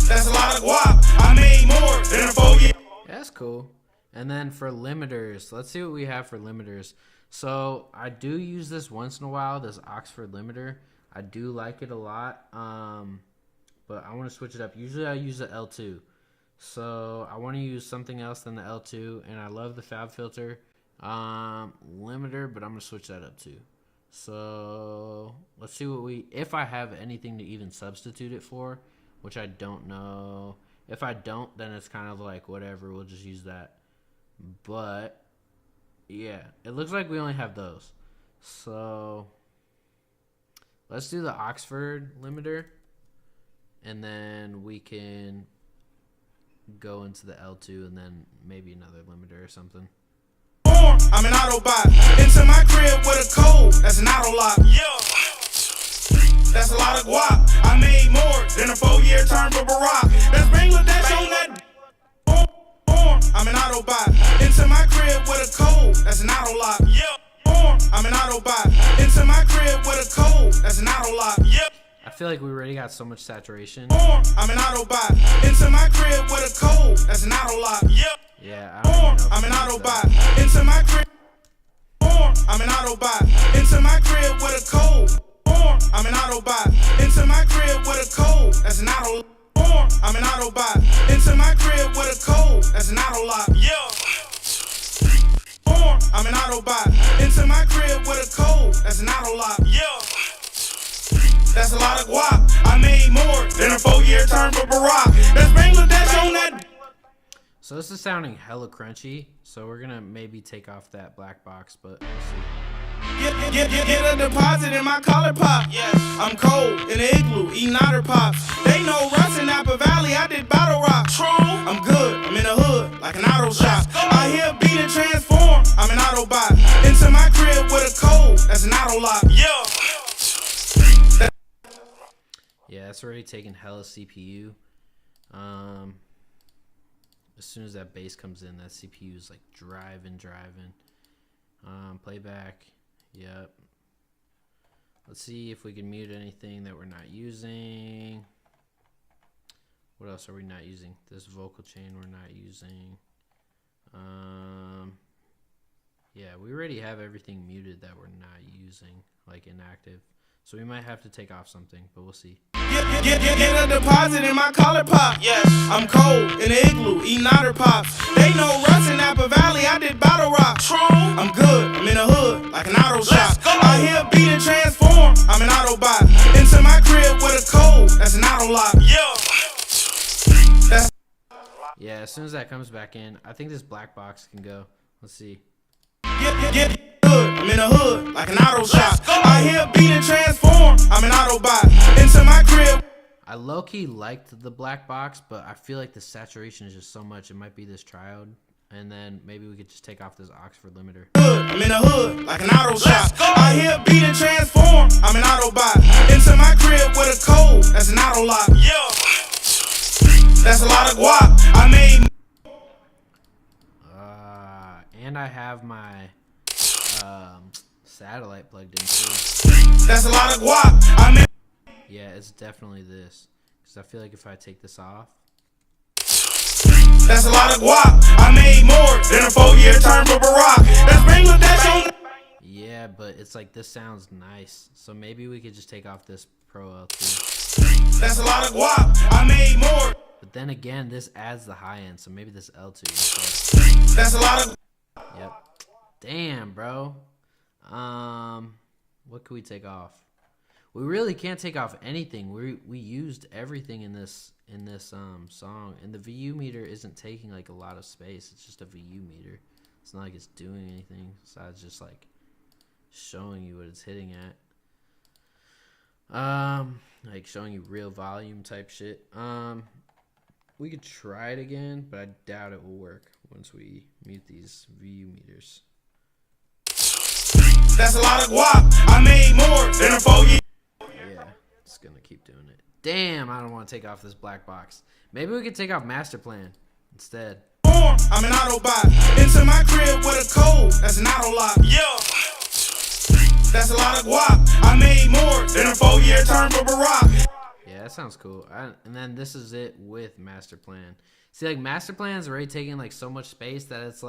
That's a lot of guap. I made more than a 4-year. That's cool. And then for limiters, let's see what we have for limiters. So I do use this once in a while, this Oxford limiter. I do like it a lot, but I want to switch it up. Usually I use the L2. So I want to use something else than the L2, and I love the Fab Filter limiter, but I'm going to switch that up too. So let's see what if I have anything to even substitute it for, which I don't know. If I don't, then it's kind of like whatever, we'll just use that. But yeah, it looks like we only have those. So let's do the Oxford limiter, and then we can go into the L2 and then maybe another limiter or something. I'm an Autobot. Into my crib with a code. That's an auto lock. Yeah. That's a lot of guap. I made more than a 4-year term for Barack. That's Bangladesh on that. I'm an Autobot. Into my crib with a code. That's an auto lock. Yeah. I'm an Autobot. Into my crib with a code. That's an auto lock. Yep. I feel like we already got so much saturation. I'm an Autobot. Into my crib with a code. That's an auto lock. Yep. Yeah, I don't even know. I'm an Autobot. Into my crib. I'm an Autobot. Into my crib with a code. I'm an Autobot. Into my crib with a code. That's an auto. I'm an Autobot. Into my crib with a code. That's an auto lock. Yeah. I'm an Autobot. Into my crib with a code. That's an auto lock. Yeah. That's a lot of guap. I made more than a 4-year term for Barack. That's Bangladesh on that. So this is sounding hella crunchy. So we're gonna maybe take off that black box, but we'll see. Get a deposit in my collar pop. Yes. I'm cold in the igloo, eating otter pops. They know Russ in Napa Valley, I did battle rock. True. I'm good, I'm in the hood, like an auto shop. I hear beat and transform, I'm an Autobot. Into my crib with a code, that's an auto lock. Yeah. Yeah, it's already taking hella CPU. As soon as that bass comes in, that CPU is like driving. Playback. Yep. Let's see if we can mute anything that we're not using. What else are we not using? This vocal chain we're not using. Yeah, we already have everything muted that we're not using, like inactive. So we might have to take off something, but we'll see. Get a deposit in my collar pop. Yes. I'm cold in the igloo, eating otter pops. They know Russ in Napa Valley, I did battle rock. True. I'm good, I'm in the hood, like an auto shop. I hear beat and transform, I'm an Autobot. Into my crib with a code, that's an auto lock. Yeah, as soon as that comes back in, I think this black box can go. Let's see. Get good, I'm in the hood, like an auto shop. I hear beat and transform, I'm an Autobot. Into my crib. I low-key liked the black box, but I feel like the saturation is just so much. It might be this triode. and then maybe we could just take off this Oxford limiter. I'm in the hood, like an auto shop. I hear a beat and transform, I'm an Autobot. Into my crib with a code, that's an auto lock. Yeah. That's a lot of guap. I made. And I have my satellite plugged in too. That's a lot of guap. I made. Yeah, it's definitely this. Because I feel like if I take this off. That's a lot of guap. I made more than a 4-year term for Barack. That's Bangladesh on. Yeah, but it's like this sounds nice. So maybe we could just take off this Pro L2. That's a lot of guap. I made more. But then again, this adds the high end, so maybe this L2 That's a lot of. Yep. Damn, bro. What can we take off? We really can't take off anything. We used everything in this song, and the VU meter isn't taking like a lot of space. It's just a VU meter. It's not like it's doing anything besides just like showing you what it's hitting at. Like showing you real volume type shit. We could try it again, but I doubt it will work once we mute these VU meters. That's a lot of guap. I made more than a 4-year. Yeah, it's gonna keep doing it. Damn, I don't want to take off this black box. Maybe we could take off master plan instead. I'm an Autobot. Into my crib with a code, that's an auto lock. Yeah. That's a lot of guap. I made more than a 4-year term for Barack. Yeah, that sounds cool. And then this is it with master plan. See, like master plan's already taking like so much space that it's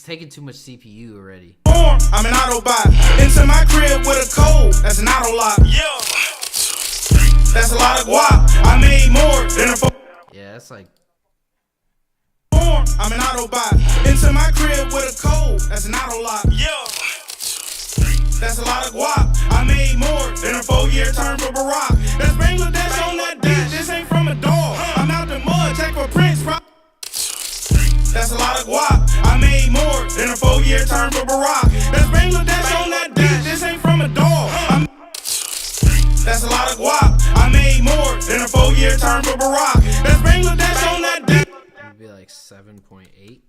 taking too much CPU already. I'm an Autobot. Into my crib with a code, that's an auto lock. Yeah. That's a lot of guap. I made more than a. Yeah, that's like. I'm an Autobot. Into my crib with a code, that's an auto lock. Yeah. That's a lot of guap. I made more than a 4-year term for Barack. That's Bangladesh on that beat. This ain't from a dog. I'm out the mud, check for Prince. That's a lot of guap. I made more than a 4-year term for Barack. That's Bangladesh on that beat. This ain't from a dog. That's a lot of guap. I made more than a 4-year term for Barack. That's Bangladesh on that beat. It'd be like 7.8.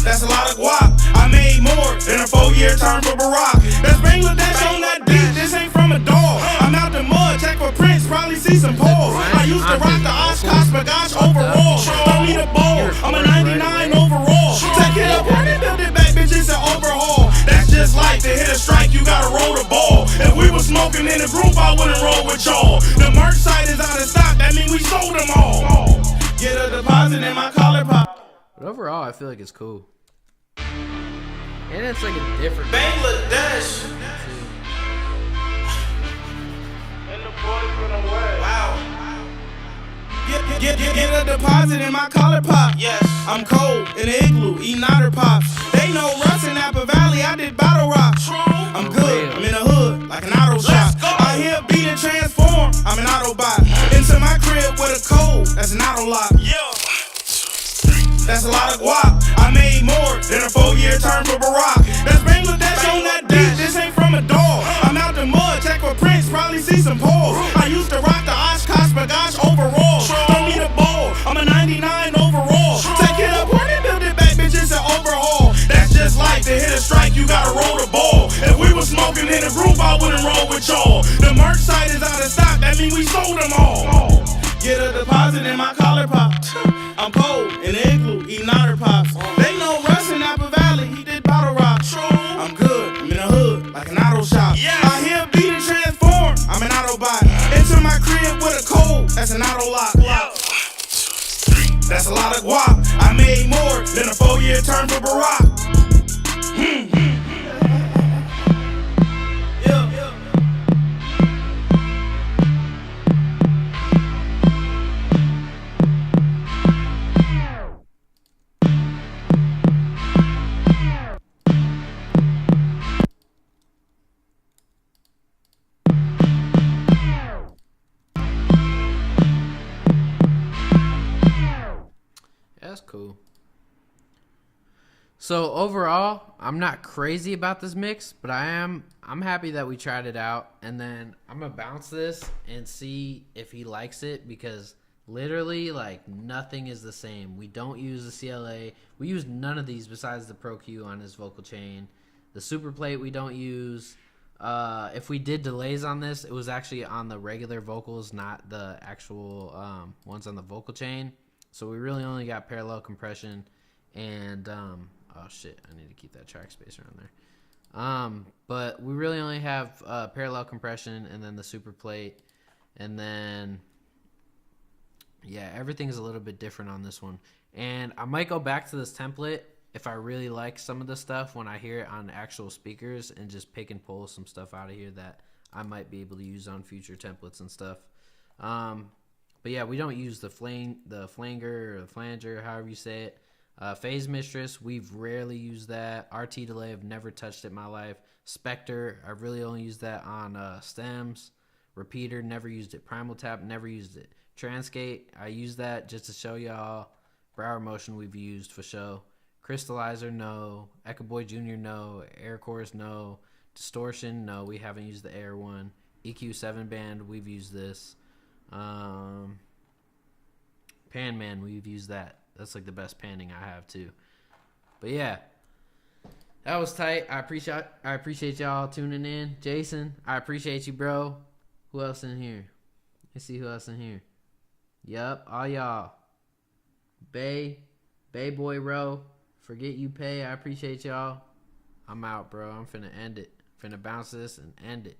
That's a lot of guap. I made more than a 4-year term for Barack. That's Bangladesh on that beat. This ain't from a dog. I'm out the mud, check for Prince, probably see some balls. I used to rock the Oshkosh Bagash overall. Don't need a ball. I'm a 99 overall. Take it up, run it, build it back, bitch. It's an overhaul. That's just like to hit a strike, you gotta roll the ball. If we was smoking in a group, I wouldn't roll with y'all. The merch site is out of stock, that means we sold them all. Get a deposit in my collar pop. But overall, I feel like it's cool. And it's like a different Bangladesh. And the boys run away. Wow. Get a deposit in my collar pop. Yes. I'm cold in the igloo, eating otter pops. They know Russ in Napa Valley, I did bottle rock. I'm good, I'm in the hood, like an auto shop. I hear a beat and transform, I'm an Autobot. Into my crib with a code, that's an auto lock. Yeah. That's a lot of guap. I made more than a 4-year term for Barack. That's Bangladesh on that beat. This ain't from a dog. I'm out the mud, check for Prince, probably see some balls. I used to rock the Oshkosh Bagash overall. Don't need a ball. I'm a 99 overall. Take it up, run it, build it back, bitch. It's an overhaul. That's just like to hit a strike, you gotta roll the ball. If we was smoking in a group, I wouldn't roll with y'all. The merch site is out of stock, that means we sold them all. Get a deposit in my collar pop. I'm cold in the igloo, eating otter pops. They know Russ in Napa Valley, he did bottle rock. I'm good, I'm in the hood, like an auto shop. I hear a beat and transform, I'm an Autobot. Into my crib with a code, that's an auto lock. That's a lot of guap. I made more than a 4-year term for Barack. That's cool. So overall, I'm not crazy about this mix, but I'm happy that we tried it out. And then I'm gonna bounce this and see if he likes it, because Literally, like, nothing is the same. We don't use the CLA. We use none of these besides the Pro Q on his vocal chain. The super plate we don't use. If we did delays on this, it was actually on the regular vocals, not the actual ones on the vocal chain. So we really only got parallel compression and oh shit, I need to keep that track space around there. But we really only have parallel compression and then the super plate, and then yeah, everything's a little bit different on this one. And I might go back to this template if I really like some of the stuff when I hear it on actual speakers, and just pick and pull some stuff out of here that I might be able to use on future templates and stuff. But yeah, we don't use the flanger or the flanger, however you say it. Phase Mistress, we've rarely used that. RT Delay, I've never touched it in my life. Spectre, I've really only used that on stems. Repeater, never used it. Primal Tap, never used it. Transgate, I use that just to show y'all. Brower Motion, we've used for show. Crystallizer, no. Echo Boy Jr., no. Air Chorus, no. Distortion, no. We haven't used the Air one. EQ 7 band, we've used this. Pan Man, we've used that. That's like the best panning I have too. But yeah, that was tight. I appreciate y'all tuning in. Jason, I appreciate you, bro. Who else in here? Let's see who else in here. Yup, all y'all. Bay Boy Row. Forget you pay. I appreciate y'all. I'm out, bro. I'm finna end it. Finna bounce this and end it.